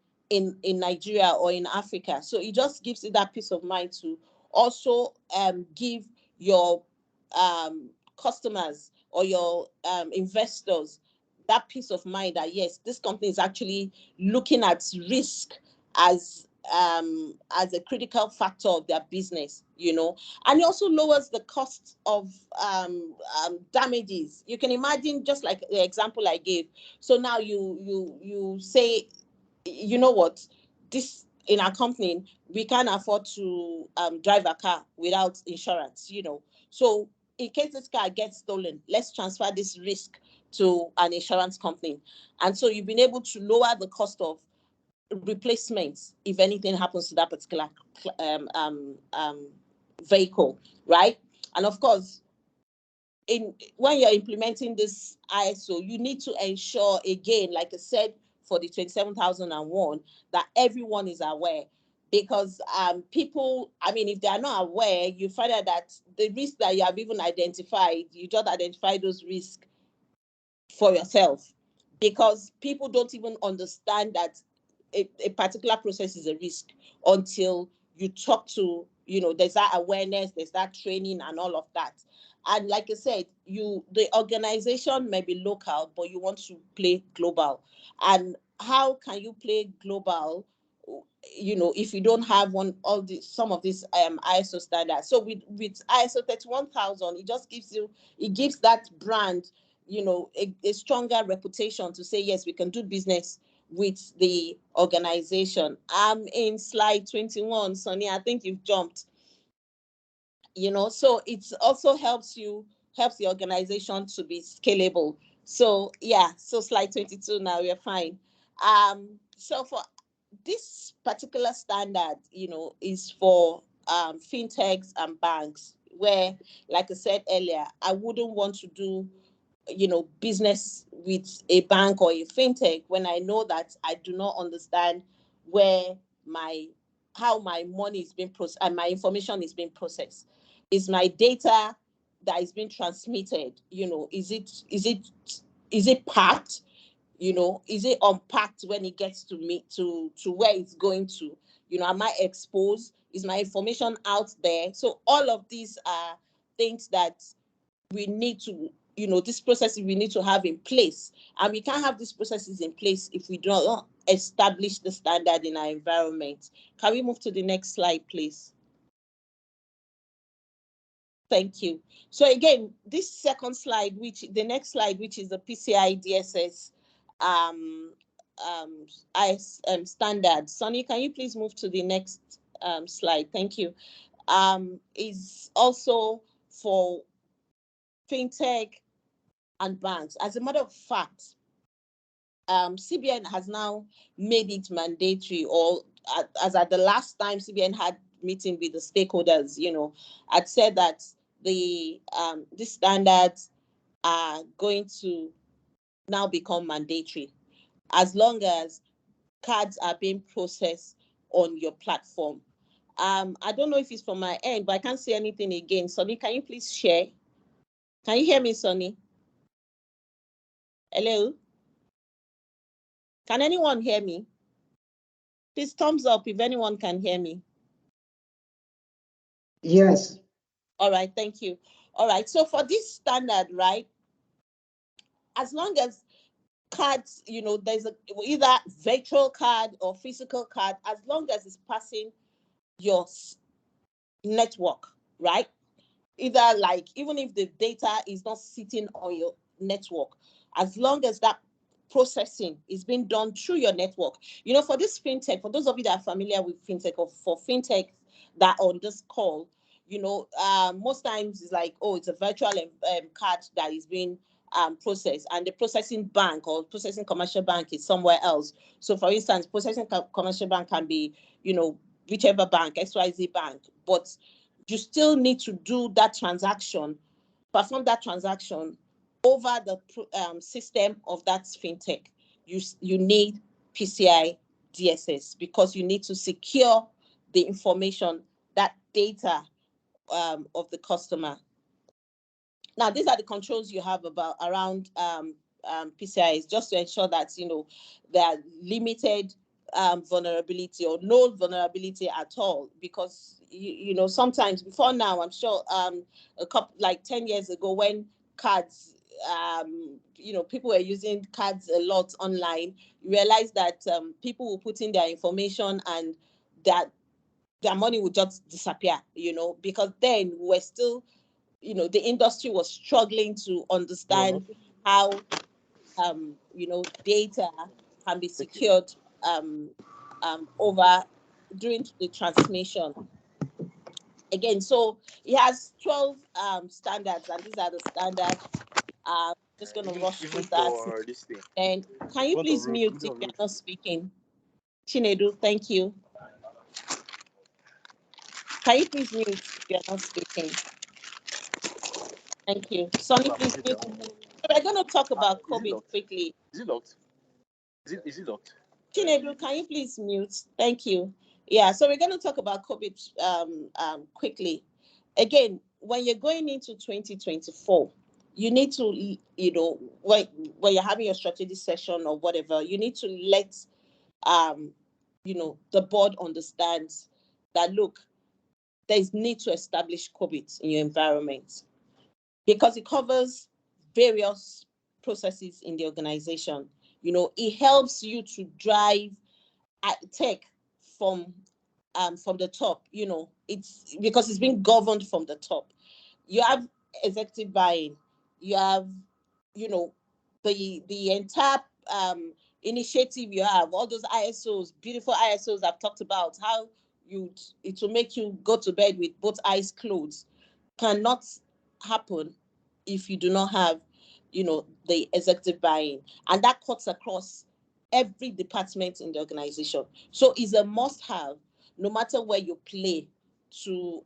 Nigeria or in Africa. So it just gives you that peace of mind to also give your customers or your investors that peace of mind that, yes, this company is actually looking at risk as a critical factor of their business, and it also lowers the cost of damages. You can imagine, just like the example I gave. So now you say, you know what, this, in our company, we can't afford to drive a car without insurance, so in case this car gets stolen, let's transfer this risk to an insurance company. And so you've been able to lower the cost of replacements if anything happens to that particular vehicle, right? And of course, when you're implementing this ISO, you need to ensure, again, like I said, for the 27001, that everyone is aware. Because people, if they are not aware, you find out that the risks that you have even identified, you just identify those risks for yourself, because people don't even understand that a particular process is a risk until you talk to, there's that awareness, there's that training and all of that. And like I said, the organization may be local, but you want to play global. And how can you play global, if you don't have some of these ISO standards? So with ISO 31000, it gives that brand, a stronger reputation to say, yes, we can do business with the organization. I'm in slide 21, Sonny. I think you've jumped. So it also helps the organization to be scalable. So yeah, so slide 22 now, we're fine. So for this particular standard, is for fintechs and banks, where, like I said earlier, I wouldn't want to do business with a bank or a fintech when I know that I do not understand how my money is being processed and my information is being processed. Is my data that is being transmitted, is it packed? Is it unpacked when it gets to me, to where it's going to? Am I exposed? Is my information out there? So all of these are things that we need to, these processes we need to have in place. And we can't have these processes in place if we don't establish the standard in our environment. Can we move to the next slide, please? Thank you. So again, this second slide, the next slide, which is the PCI DSS standard. Sonny, can you please move to the next slide? Thank you. Is also for fintech and banks. As a matter of fact, CBN has now made it mandatory, or as at the last time CBN had meeting with the stakeholders, had said that these standards are going to now become mandatory as long as cards are being processed on your platform. I don't know if it's from my end, but I can't see anything again. Sonny, can you please share? Can you hear me, Sonny? Hello? Can anyone hear me? Please thumbs up if anyone can hear me. Yes. All right, thank you. All right, so for this standard, right, as long as cards, there's either virtual card or physical card, as long as it's passing your network, right? Either like, even if the data is not sitting on your network, as long as that processing is being done through your network. For this fintech, for those of you that are familiar with fintech, or for fintech that on this call, most times it's like, oh, it's a virtual card that is being processed, and the processing bank or processing commercial bank is somewhere else. So for instance, processing commercial bank can be, whichever bank, XYZ bank, but you still need to do that transaction, perform that transaction over the system of that fintech. You need PCI DSS, because you need to secure the information, that data of the customer. Now, these are the controls you have around PCIs, just to ensure that there are limited vulnerability or no vulnerability at all. Because sometimes, before now, I'm sure a couple, like 10 years ago, when cards, people were using cards a lot online, you realize that people will put in their information and that their money would just disappear, because then we're still, the industry was struggling to understand how, data can be secured over during the transmission. Again, so it has 12 standards, and these are the standards. Just going to rush through that. And can you please mute if you're not speaking? Chinedu, thank you. Can you please mute if you're not speaking? Thank you. Sonny, please mute. We're going to talk about COVID quickly. Is it locked? Is it locked? Chinedu, can you please mute? Thank you. Yeah, so we're going to talk about COVID quickly. Again, when you're going into 2024, you need to, when you're having your strategy session or whatever, you need to let, the board understands that, look, there's need to establish COVID in your environment, because it covers various processes in the organization. It helps you to drive tech from the top. It's because it's being governed from the top. You have executive buy-in. You have, the entire initiative. You have all those ISOs, beautiful ISOs I've talked about, how it will make you go to bed with both eyes closed. Cannot happen if you do not have, the executive buy-in, and that cuts across every department in the organization. So it's a must-have, no matter where you play, to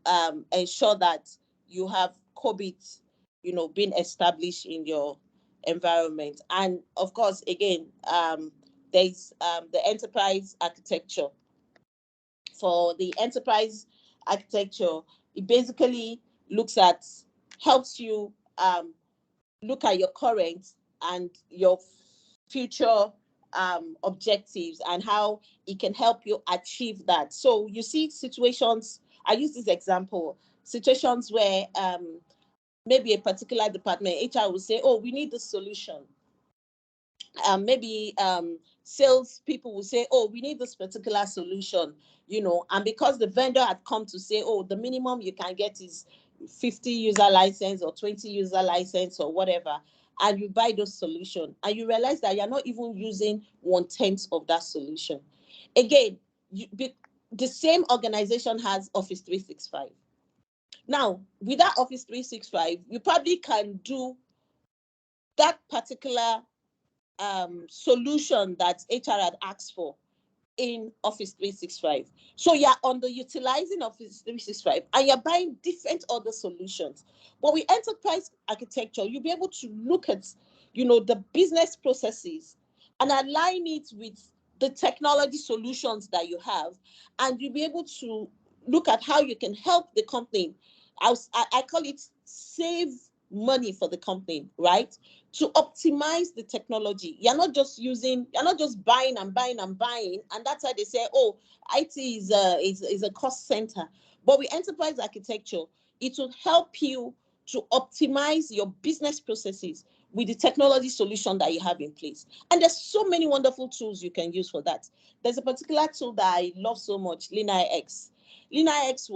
ensure that you have COVID, being established in your environment. And of course, again, there's the enterprise architecture. For the enterprise architecture, it basically helps you look at your current and your future objectives, and how it can help you achieve that. So you see situations, I use this example, situations where maybe a particular department, HR, will say, oh, we need this solution. Maybe sales people will say, oh, we need this particular solution, and because the vendor had come to say, oh, the minimum you can get is 50 user license or 20 user license or whatever, and you buy those solution, and you realize that you're not even using 1/10 of that solution. Again, the same organization has Office 365. Now, with that Office 365, you probably can do that particular solution that HR had asked for in Office 365. So you're underutilizing Office 365 and you're buying different other solutions. But with enterprise architecture, you'll be able to look at, the business processes and align it with the technology solutions that you have, and you'll be able to look at how you can help the company. I call it save money for the company, right? To optimize the technology. You're not just buying and buying and buying, and that's why they say, oh, IT is a cost center. But with enterprise architecture, it will help you to optimize your business processes with the technology solution that you have in place. And there's so many wonderful tools you can use for that. There's a particular tool that I love so much, LinearX. LinearX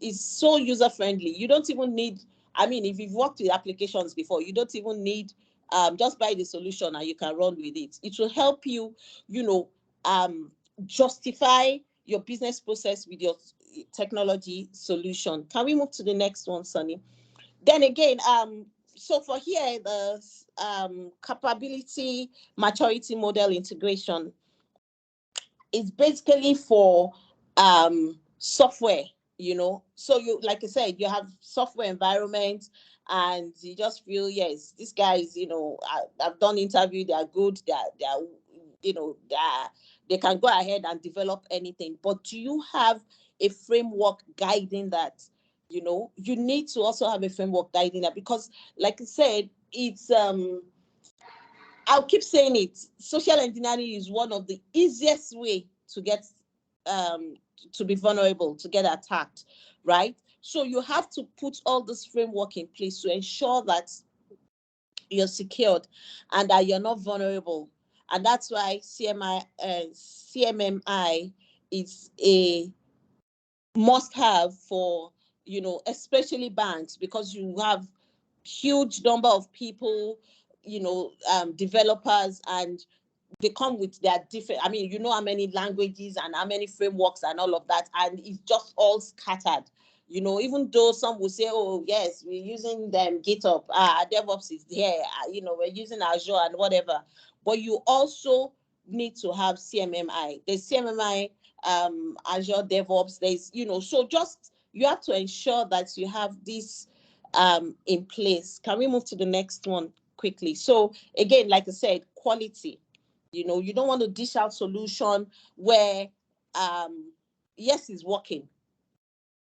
is so user friendly. You don't even need, I mean, if you've worked with applications before, you don't even need just buy the solution and you can run with it. It will help you, justify your business process with your technology solution. Can we move to the next one, Sunny? Then again, so for here, the capability maturity model integration is basically for software, So you, like I said, you have software environment and you just feel, yes, these guys, I've done interview, they are good, they can go ahead and develop anything. But do you have a framework guiding that? You need to also have a framework guiding that, because like I said, it's I'll keep saying it. Social engineering is one of the easiest way to get to be vulnerable, to get attacked, right? So you have to put all this framework in place to ensure that you're secured and that you're not vulnerable. And that's why CMMI is a must-have for, especially banks, because you have huge number of people, developers, and they come with their different, I mean, how many languages and how many frameworks and all of that, and it's just all scattered. Even though some will say, oh yes, we're using them GitHub, DevOps is here, we're using Azure and whatever, but you also need to have CMMI. There's CMMI, Azure DevOps, there's, so just, you have to ensure that you have this in place. Can we move to the next one quickly? So again, like I said, quality. You don't want to dish out solution where, yes, it's working,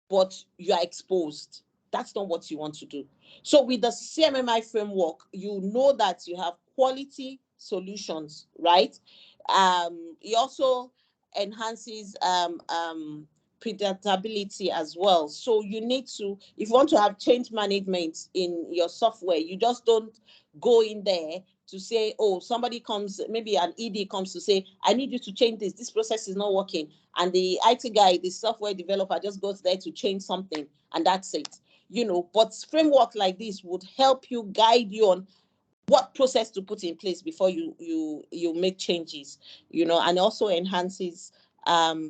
but you are exposed. That's not what you want to do. So with the CMMI framework, you know that you have quality solutions, right? It also enhances predictability as well. So you need to, if you want to have change management in your software, you just don't go in there to say, oh, somebody comes, maybe an ED comes to say, I need you to change this. This process is not working. And the IT guy, the software developer, just goes there to change something, and that's it. But framework like this would help you, guide you on what process to put in place before you make changes, and also enhances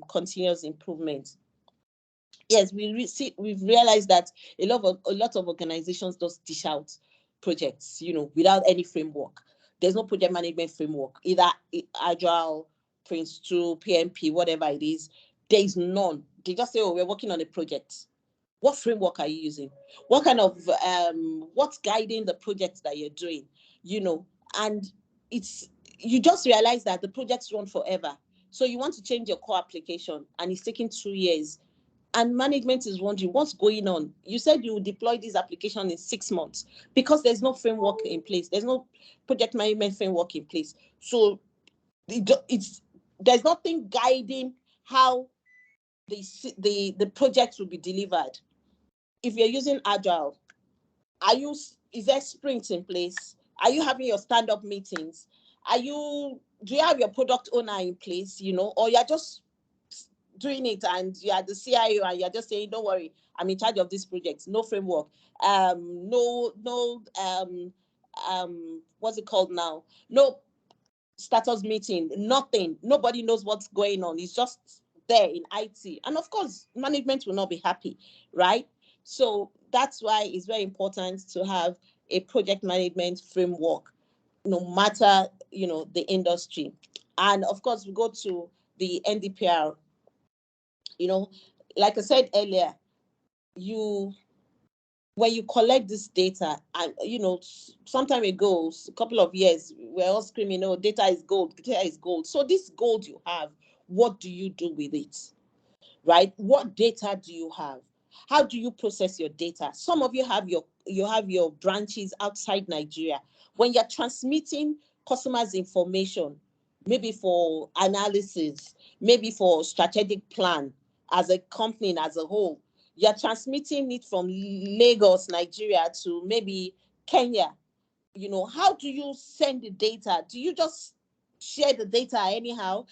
continuous improvement. Yes, we've realized that a lot of organizations just dish out projects, without any framework. There's no project management framework, either Agile, Prince 2, PMP, whatever it is. There is none. They just say, oh, we're working on a project. What framework are you using? What kind of what's guiding the projects that you're doing? And you just realize that the projects run forever. So you want to change your core application and it's taking 2 years. And management is wondering what's going on. You said you would deploy this application in 6 months because there's no framework in place. There's no project management framework in place. So there's nothing guiding how the project will be delivered. If you're using Agile, is there sprints in place? Are you having your stand-up meetings? Do you have your product owner in place, or you're just doing it and you are the CIO and you're just saying, don't worry, I'm in charge of this project. No framework. What's it called now? No status meeting, nothing. Nobody knows what's going on. It's just there in IT. And of course, management will not be happy, right? So that's why it's very important to have a project management framework, no matter, the industry. And of course, we go to the NDPR. Like I said earlier, when you collect this data, and some time ago, a couple of years, we're all screaming, oh, data is gold, data is gold. So this gold you have, what do you do with it? Right? What data do you have? How do you process your data? Some of you have your branches outside Nigeria. When you're transmitting customers' information, maybe for analysis, maybe for strategic plan as a company as a whole, you're transmitting it from Lagos, Nigeria to maybe Kenya, how do you send the data? Do you just share the data anyhow?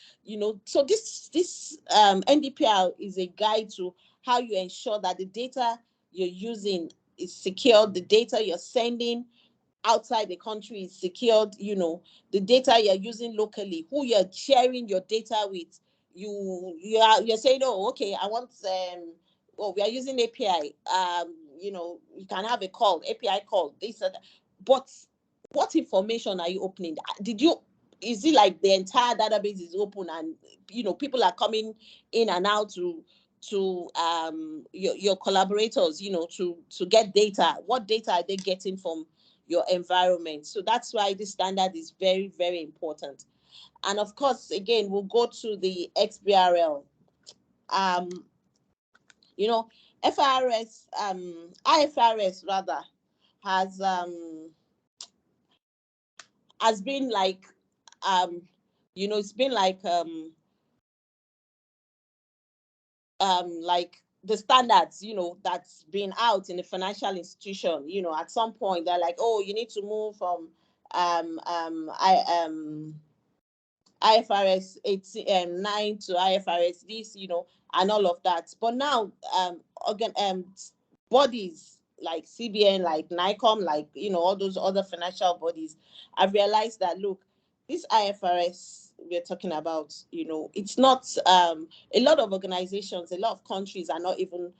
So this NDPR is a guide to how you ensure that the data you're using is secure, the data you're sending outside the country is secured, the data you're using locally, who you're sharing your data with. You're saying, oh, okay, I want we are using API. You can have a call, API call, this and that. But what information are you opening? Is it like the entire database is open and people are coming in and out to your collaborators, to get data? What data are they getting from your environment? So that's why this standard is very, very important. And of course, again, we'll go to the XBRL. IFRS rather has been like it's been like the standards, that's been out in the financial institution. At some point they're like, oh, you need to move from IFRS 9 to IFRS this, and all of that. But now bodies like CBN, like NICOM, like all those other financial bodies, I've realized that, look, this IFRS we're talking about, it's not a lot of organizations, a lot of countries are not even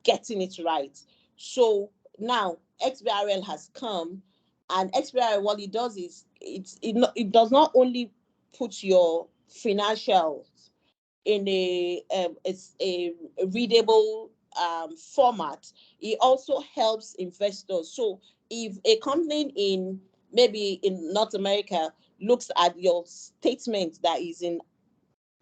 getting it right. So now XBRL has come, and XBRL, what it does is it does not only put your financials in a readable format, it also helps investors. So if a company maybe in North America looks at your statement that is in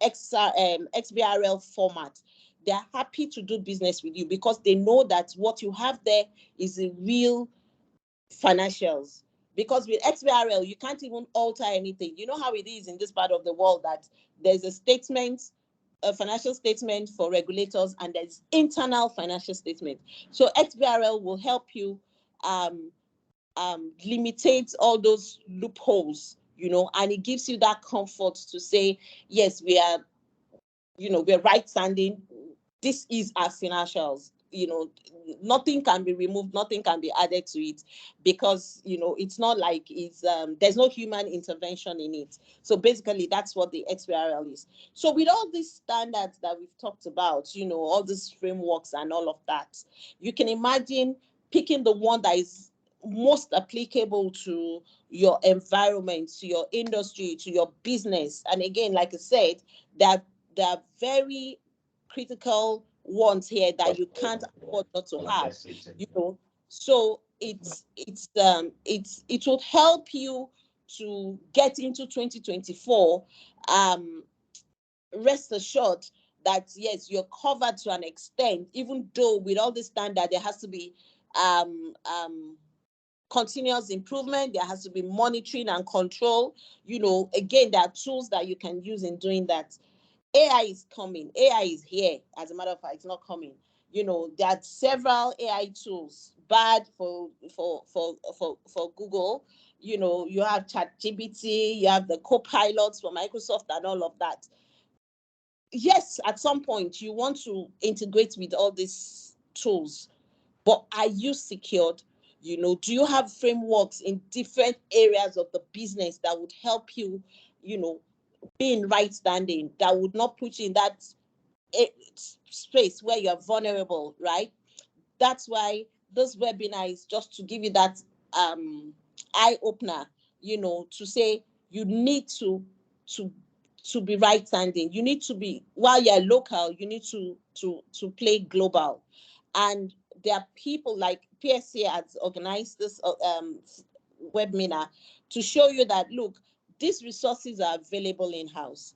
XBRL format, they're happy to do business with you because they know that what you have there is a real financials. Because with XBRL, you can't even alter anything. You know how it is in this part of the world, that there's a financial statement for regulators, and there's internal financial statement. So XBRL will help you limitate all those loopholes, and it gives you that comfort to say, yes, we're right standing. This is our financials. Nothing can be removed, nothing can be added to it, because it's not like there's no human intervention in it. So basically that's what the XBRL is. So with all these standards that we've talked about, all these frameworks and all of that, you can imagine picking the one that is most applicable to your environment, to your industry, to your business. And again, like I said, that there are very critical ones here that you can't afford not to have. So it will help you to get into 2024. Rest assured that yes, you're covered to an extent, even though with all the standard there has to be continuous improvement, there has to be monitoring and control. Again, there are tools that you can use in doing that. AI is coming. AI is here. As a matter of fact, it's not coming. There are several AI tools. Bad for Google. You have ChatGPT, you have the co-pilots for Microsoft and all of that. Yes, at some point you want to integrate with all these tools, but are you secured? Do you have frameworks in different areas of the business that would help you, be in right standing, that would not put you in that space where you're vulnerable, right? That's why this webinar is just to give you that eye opener, to say you need to be right standing. You need to be, while you're local, you need to play global. And there are people like PSC has organized this webinar to show you that, look, these resources are available in-house.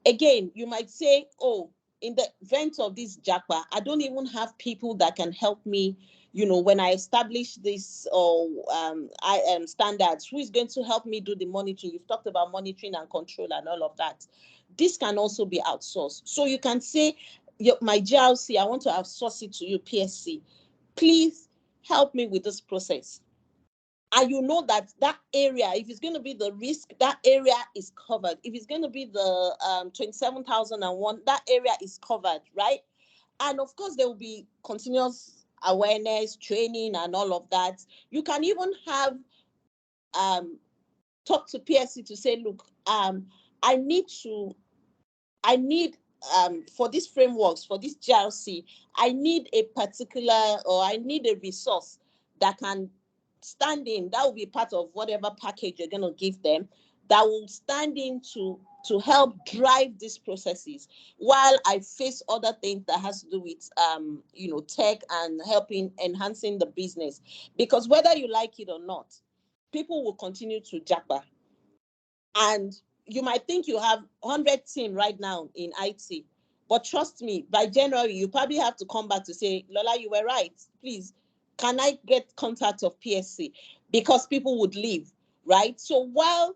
Again, you might say, oh, in the event of this JAPA, I don't even have people that can help me, when I establish this standards. Who is going to help me do the monitoring? You've talked about monitoring and control and all of that. This can also be outsourced. So you can say, my GRC, I want to outsource it to you, PSC. Please help me with this process. And you know that that area, if it's going to be the risk, that area is covered. If it's going to be the 27,001, that area is covered, right? And of course, there will be continuous awareness, training, and all of that. You can even have talk to PSC to say, look, I need for these frameworks, for this GRC, I need a particular, or I need a resource that can stand in. That will be part of whatever package you're going to give them, that will stand in to help drive these processes while I face other things that has to do with tech and helping enhancing the business. Because whether you like it or not, people will continue to japa. And you might think you have 100 team right now in IT, but trust me, by January, you probably have to come back to say, Lola, you were right. Please, can I get contact of PSC? Because people would leave, right? So while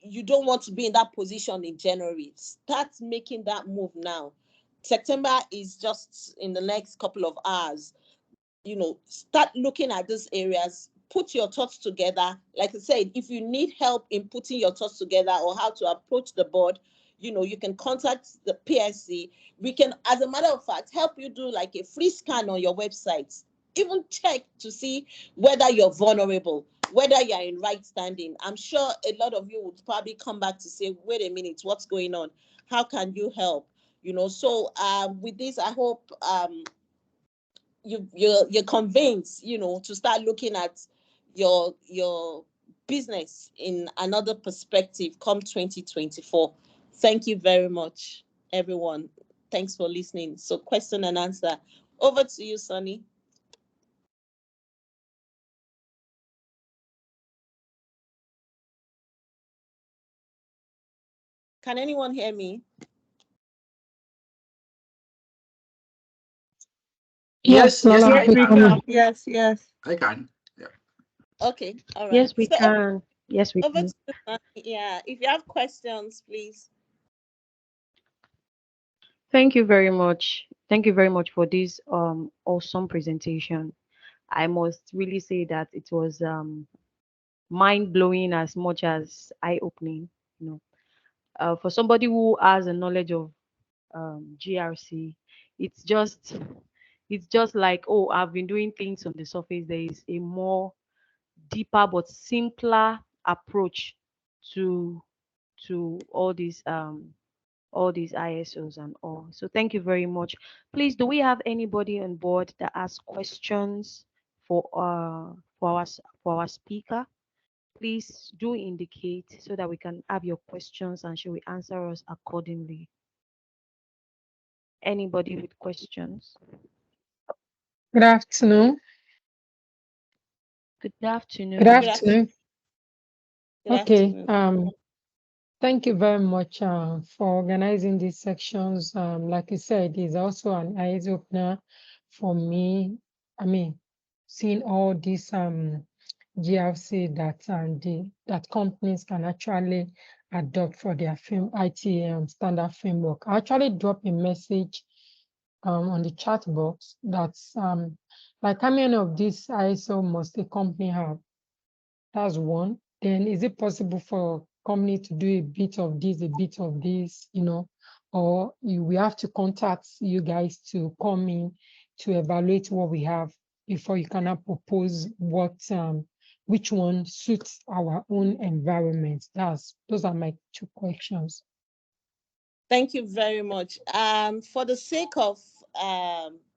you don't want to be in that position in January, start making that move now. September is just in the next couple of hours. Start looking at these areas, put your thoughts together. Like I said, if you need help in putting your thoughts together or how to approach the board, you can contact the PSC. We can, as a matter of fact, help you do like a free scan on your website. Even check to see whether you're vulnerable, whether you're in right standing. I'm sure a lot of you would probably come back to say, wait a minute, what's going on? How can you help? So with this, I hope you're convinced, to start looking at your business in another perspective come 2024. Thank you very much, everyone. Thanks for listening. So question and answer. Over to you, Sonny. Can anyone hear me? Yes, Yes, Lola, I we can. can. Yes. I can. Yeah. Okay, all right. Yes, we So can. Yes, we over can. to you, Sonny. Yeah, if you have questions, please. Thank you very much. Thank you very much for this awesome presentation. I must really say that it was mind blowing as much as eye opening. You know, for somebody who has a knowledge of GRC, it's just it's just like, oh, I've been doing things on the surface. There is a more deeper but simpler approach to all these ISOs and all. So thank you very much. Please, do we have anybody on board that has questions for our speaker? Please do indicate so that we can have your questions and she will answer us accordingly. Anybody with questions? Good afternoon. Good Good afternoon. Good afternoon. Okay. afternoon. Thank you very much for organizing these sections. Like you said, it's also an eye opener for me. I mean, seeing all these GRC that companies can actually adopt for their IT standard framework. I actually dropped a message on the chat box that's like how many of these ISO must a company have? That's one. Then is it possible for company to do a bit of this, or we have to contact you guys to come in to evaluate what we have before you cannot propose which one suits our own environment? Those are my two questions. Thank you very much. For the sake of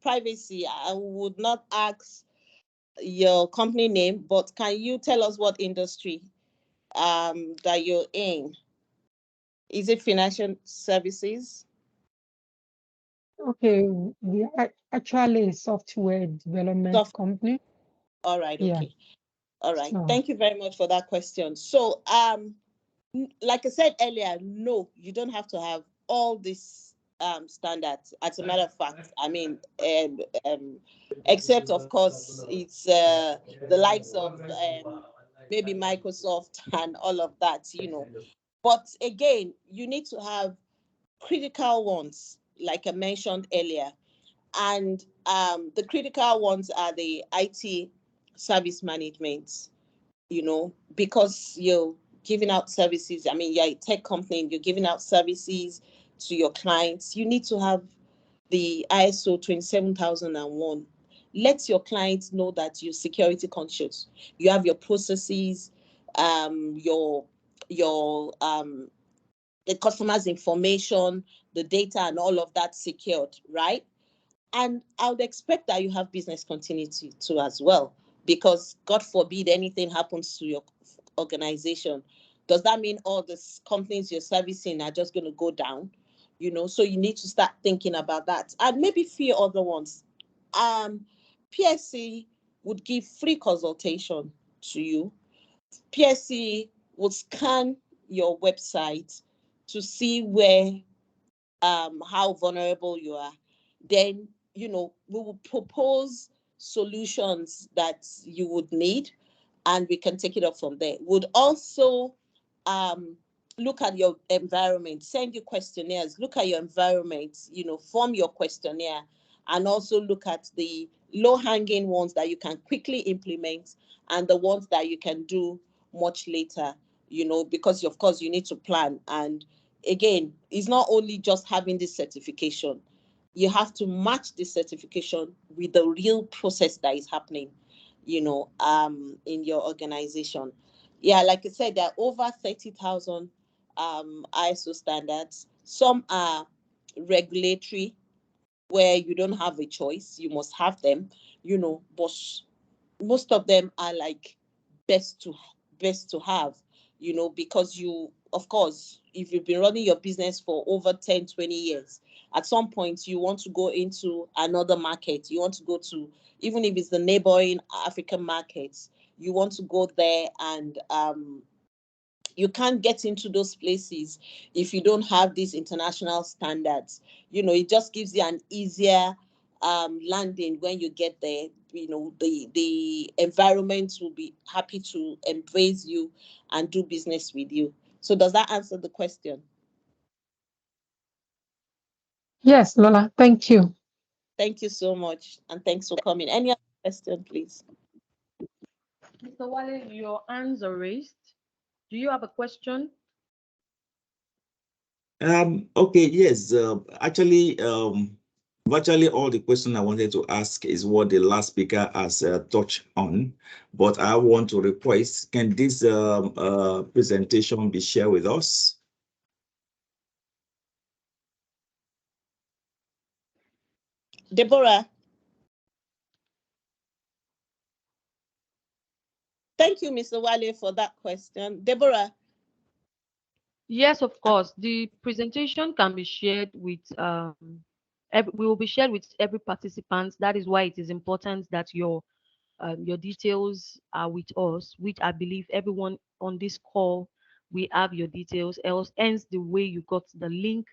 privacy, I would not ask your company name, but can you tell us what industry that you're in? Is it financial services? Okay, we are actually a software development company. All right, Yeah. okay. All right. So Thank you very much for that question. So, like I said earlier, no, you don't have to have all these standards. As a matter of fact, I mean, except of course, it's the likes of maybe Microsoft and all of that, But again, you need to have critical ones, like I mentioned earlier, and the critical ones are the IT service management, because you're giving out services. I mean, you're a tech company and you're giving out services to your clients. You need to have the ISO 27001. Let your clients know that you're security conscious. You have your processes, your the customer's information, the data, and all of that secured, right? And I would expect that you have business continuity too as well, because God forbid anything happens to your organization. Does that mean all the companies you're servicing are just going to go down? So you need to start thinking about that, and maybe few other ones. PSC would give free consultation to you. PSC would scan your website to see where how vulnerable you are. Then we will propose solutions that you would need, and we can take it up from there. Would also look at your environment, send you questionnaires, look at your environment, form your questionnaire, and also look at the low-hanging ones that you can quickly implement and the ones that you can do much later, because of course you need to plan. And again, it's not only just having this certification. You have to match the certification with the real process that is happening, in your organization. Yeah, like I said, there are over 30,000 ISO standards. Some are regulatory, where you don't have a choice, you must have them, but most of them are like best to have, because you, of course, if you've been running your business for over 10-20 years, at some point you want to go into another market. You want to go to, even if it's the neighboring African markets, you want to go there, and you can't get into those places if you don't have these international standards. It just gives you an easier landing when you get there. The environment will be happy to embrace you and do business with you. So does that answer the question? Yes, Lola, thank you. Thank you so much, and thanks for coming. Any other question, please? Mr. Wale, your hands are raised. Do you have a question? Okay, yes. Actually, virtually all the question I wanted to ask is what the last speaker has touched on, but I want to request, can this presentation be shared with us? Deborah. Thank you, Mr. Wale, for that question. Deborah. Yes, of course. The presentation can be shared with we will be shared with every participant. That is why it is important that your details are with us, which I believe everyone on this call, we have your details, else hence the way you got the link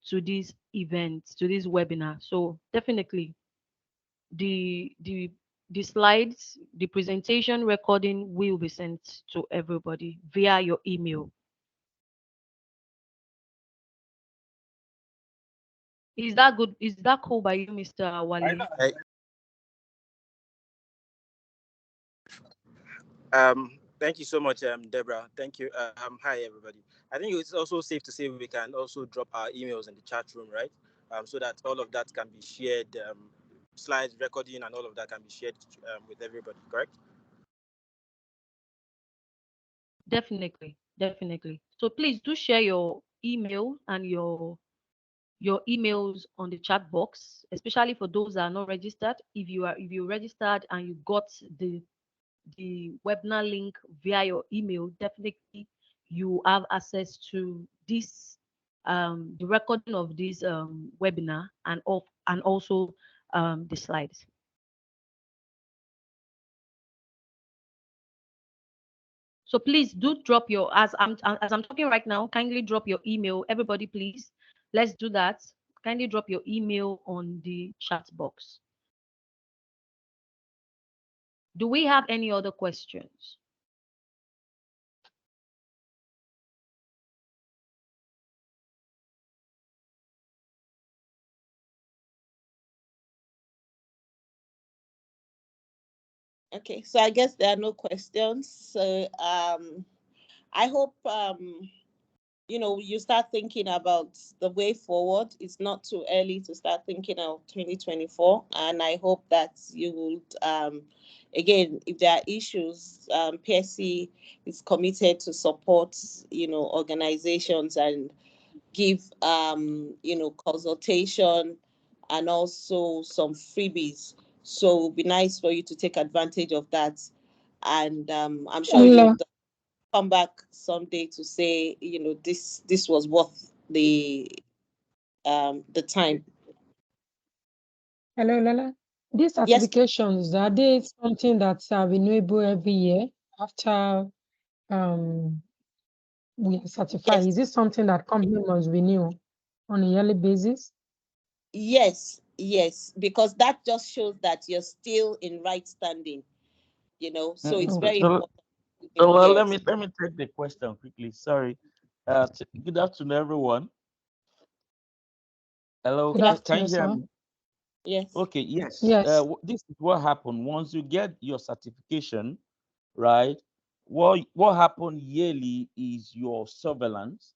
to this event, to this webinar. So definitely the slides, the presentation recording will be sent to everybody via your email. Is that good? Is that cool by you, Mr. Wale? Thank you so much, Deborah. Thank you. Hi, everybody. I think it's also safe to say we can also drop our emails in the chat room, right? So that all of that can be shared, slides, recording, and all of that can be shared with everybody, correct? Definitely, definitely. So please do share your email and your emails on the chat box, especially for those that are not registered. If you registered and you got the webinar link via your email, definitely you have access to this the recording of this webinar and also the slides. So please do drop your, as I'm talking right now, kindly drop your email. Everybody, please, let's do that. Kindly drop your email on the chat box. Do we have any other questions? Okay, so I guess there are no questions. So I hope you start thinking about the way forward. It's not too early to start thinking of 2024, and I hope that you would again, if there are issues, PSC is committed to support organizations and give consultation and also some freebies. So it would be nice for you to take advantage of that. And I'm sure Lola, you'll come back someday to say, this was worth the time. hello, Lola. These Yes, certifications, are they something that's renewable every year after um, we are certified? yes, Is it something that company must renew on a yearly basis? yes, because that just shows that you're still in right standing, so it's Mm, Okay. very So, important. Yes. let me take the question quickly. Sorry. Good afternoon, everyone. Hello, Good Yes, can you afternoon, hear sir. me? yes, Okay, yes. Yes. This is what happened once you get your certification, right? What happened yearly is your surveillance,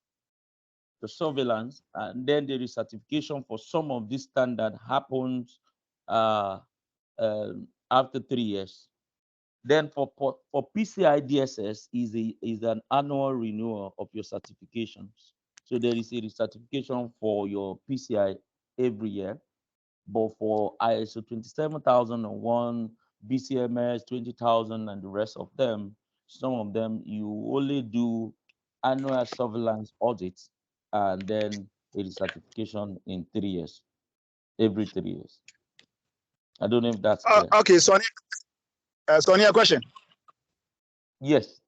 the surveillance, and then there is certification for some of this standard happens uh, after 3 years. Then for PCI DSS is an annual renewal of your certifications. So there is a certification for your PCI every year, but for ISO 27001, BCMS 20,000, and the rest of them, some of them you only do annual surveillance audits, and then it is certification in 3 years, every 3 years. I don't know if that's clear. Okay, Sonia, Sonia, question. Yes,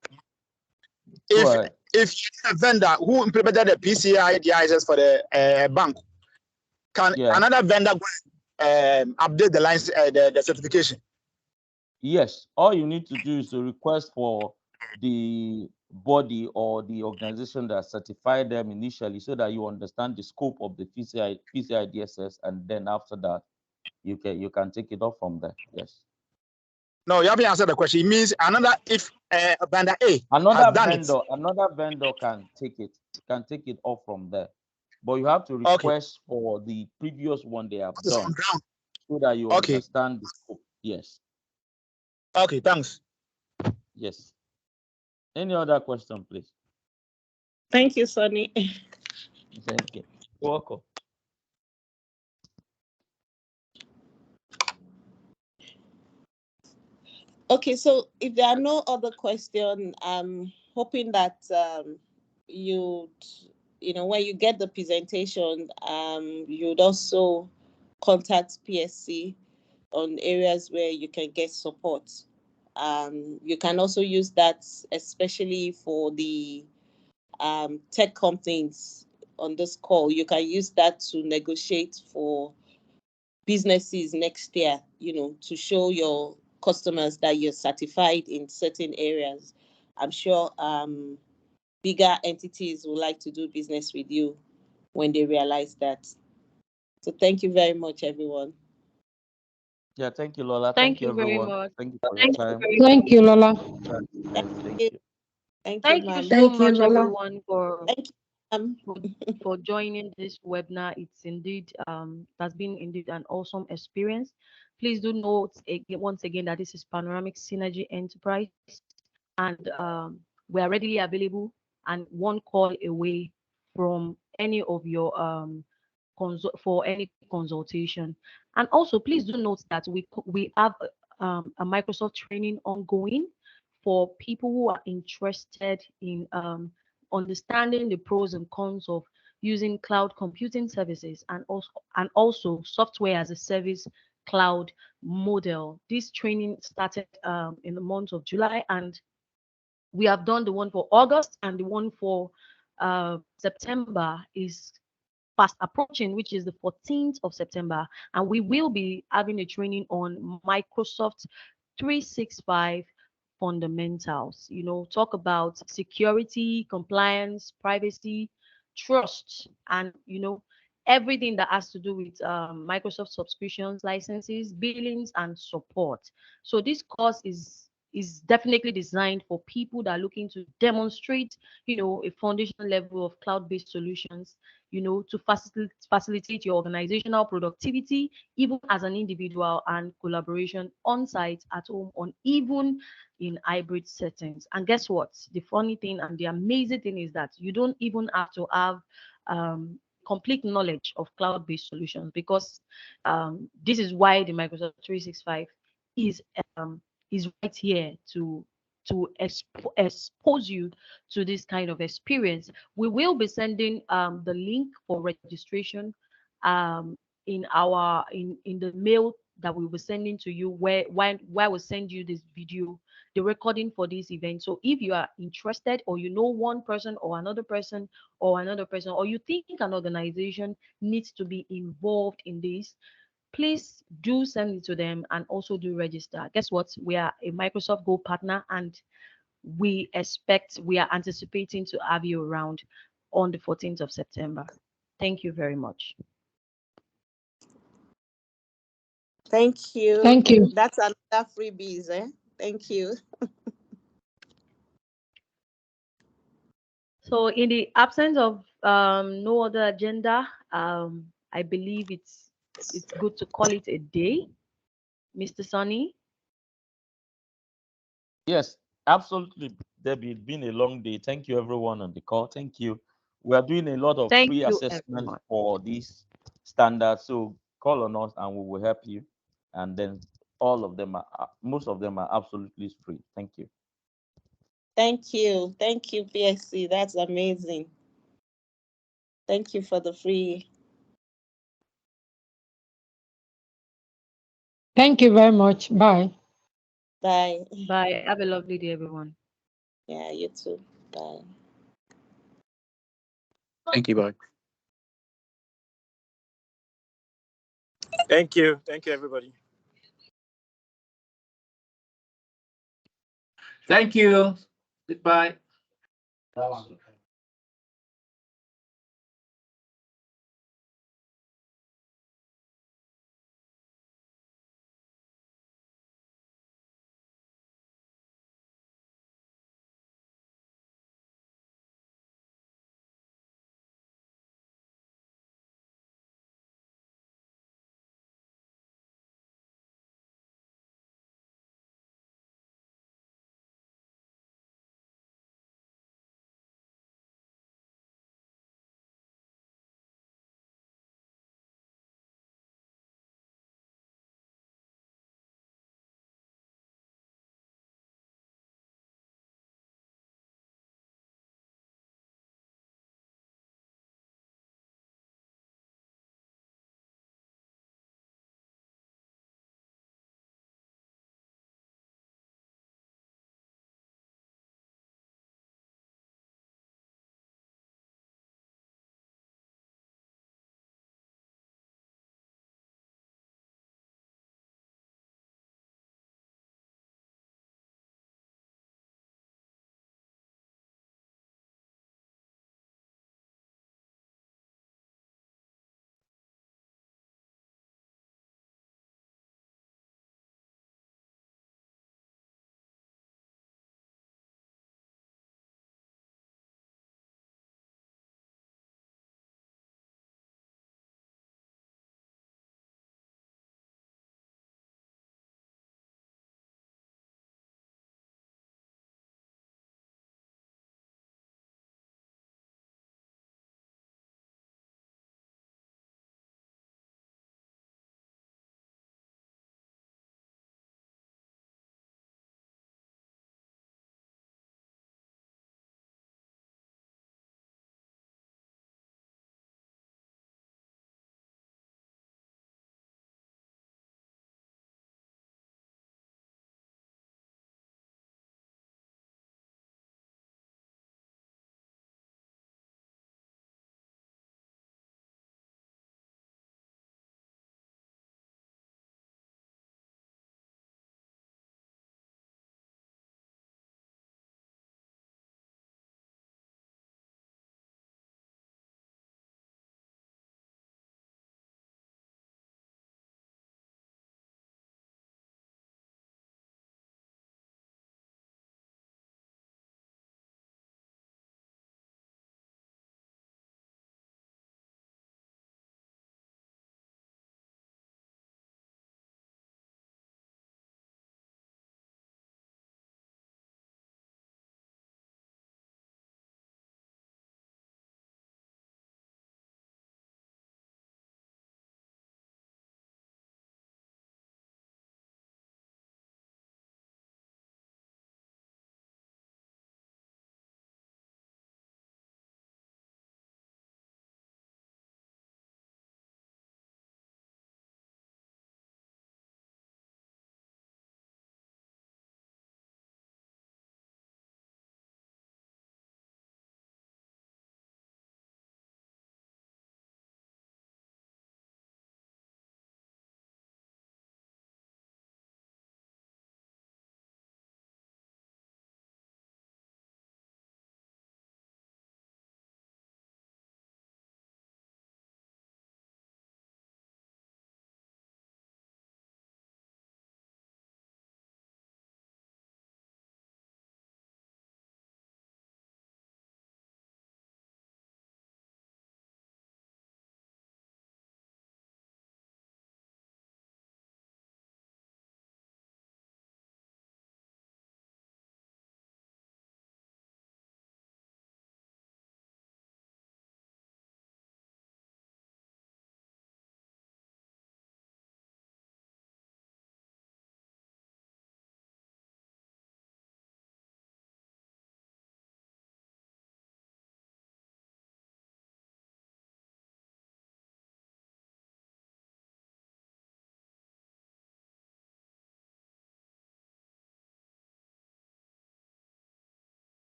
go If ahead. if a vendor who implemented the PCI DISS for the bank, can Yeah. another vendor go update the lines, the certification? Yes, all you need to do is to request for the body or the organization that certified them initially so that you understand the scope of the PCI DSS, and then after that you can take it off from there. Yes. No, you haven't answered the question. It means if vendor A has done it. Another vendor can take it off from there. But you have to Okay, request for the previous one they have from done ground. so that you Okay, understand the scope. Yes. okay, thanks. Yes. Any other question, please? thank you, Sonny. Thank you. Welcome. Okay, so if there are no other questions, I'm hoping that you'd, when you get the presentation, you'd also contact PSC on areas where you can get support. You can also use that, especially for the tech companies on this call. You can use that to negotiate for businesses next year, to show your customers that you're certified in certain areas. I'm sure bigger entities would like to do business with you when they realize that. So thank you very much, everyone. Yeah, thank you, Lola. Thank Thank you, you very everyone. much. Thank you for your time. Thank you, Lola. Yes, Thank thank you. you. Thank you, Thank you ma'am. so Thank you, much, Lola. everyone, for Thank you, ma'am. for, for joining this webinar. It's indeed it has been indeed an awesome experience. Please do note again, once again, that this is Panoramic Synergy Enterprise, and we are readily available and one call away from any of your for any consultation. And also, please do note that we have a Microsoft training ongoing for people who are interested in understanding the pros and cons of using cloud computing services, and also software as a service cloud model. This training started in the month of July, and we have done the one for August, and the one for September is fast approaching, which is the 14th of September. And we will be having a training on Microsoft 365 fundamentals. Talk about security, compliance, privacy, trust, and everything that has to do with Microsoft subscriptions, licenses, billings, and support. So this course is definitely designed for people that are looking to demonstrate, a foundational level of cloud-based solutions, to facilitate your organizational productivity, even as an individual, and collaboration on site, at home, on even in hybrid settings. And guess what? The funny thing and the amazing thing is that you don't even have to have complete knowledge of cloud-based solutions, because this is why the Microsoft 365 is right here to expose you to this kind of experience. We will be sending the link for registration in the mail that we will be sending to you, where we send you this video, the recording for this event. So if you are interested, or you know one person or another person or another person, or you think an organization needs to be involved in this, please do send it to them and also do register. Guess what? We are a Microsoft Go partner, and we are anticipating to have you around on the 14th of September. Thank you very much. Thank you. Thank you. That's another freebies, eh? Thank you. So in the absence of no other agenda, I believe it's good to call it a day. Mr. Sonny? Yes, absolutely, Debbie. It's been a long day. Thank you, everyone on the call. Thank you. We are doing a lot of Thank free you, assessment everyone. for these standards. So call on us and we will help you. And then most of them are absolutely free. Thank you. Thank you. Thank you, PSC. That's amazing. Thank you for the free. Thank you very much. Bye. Bye. Bye. Have a lovely day, everyone. Yeah, you too. Bye. Thank you, bye. Thank you. Thank you, everybody. Thank you. Goodbye.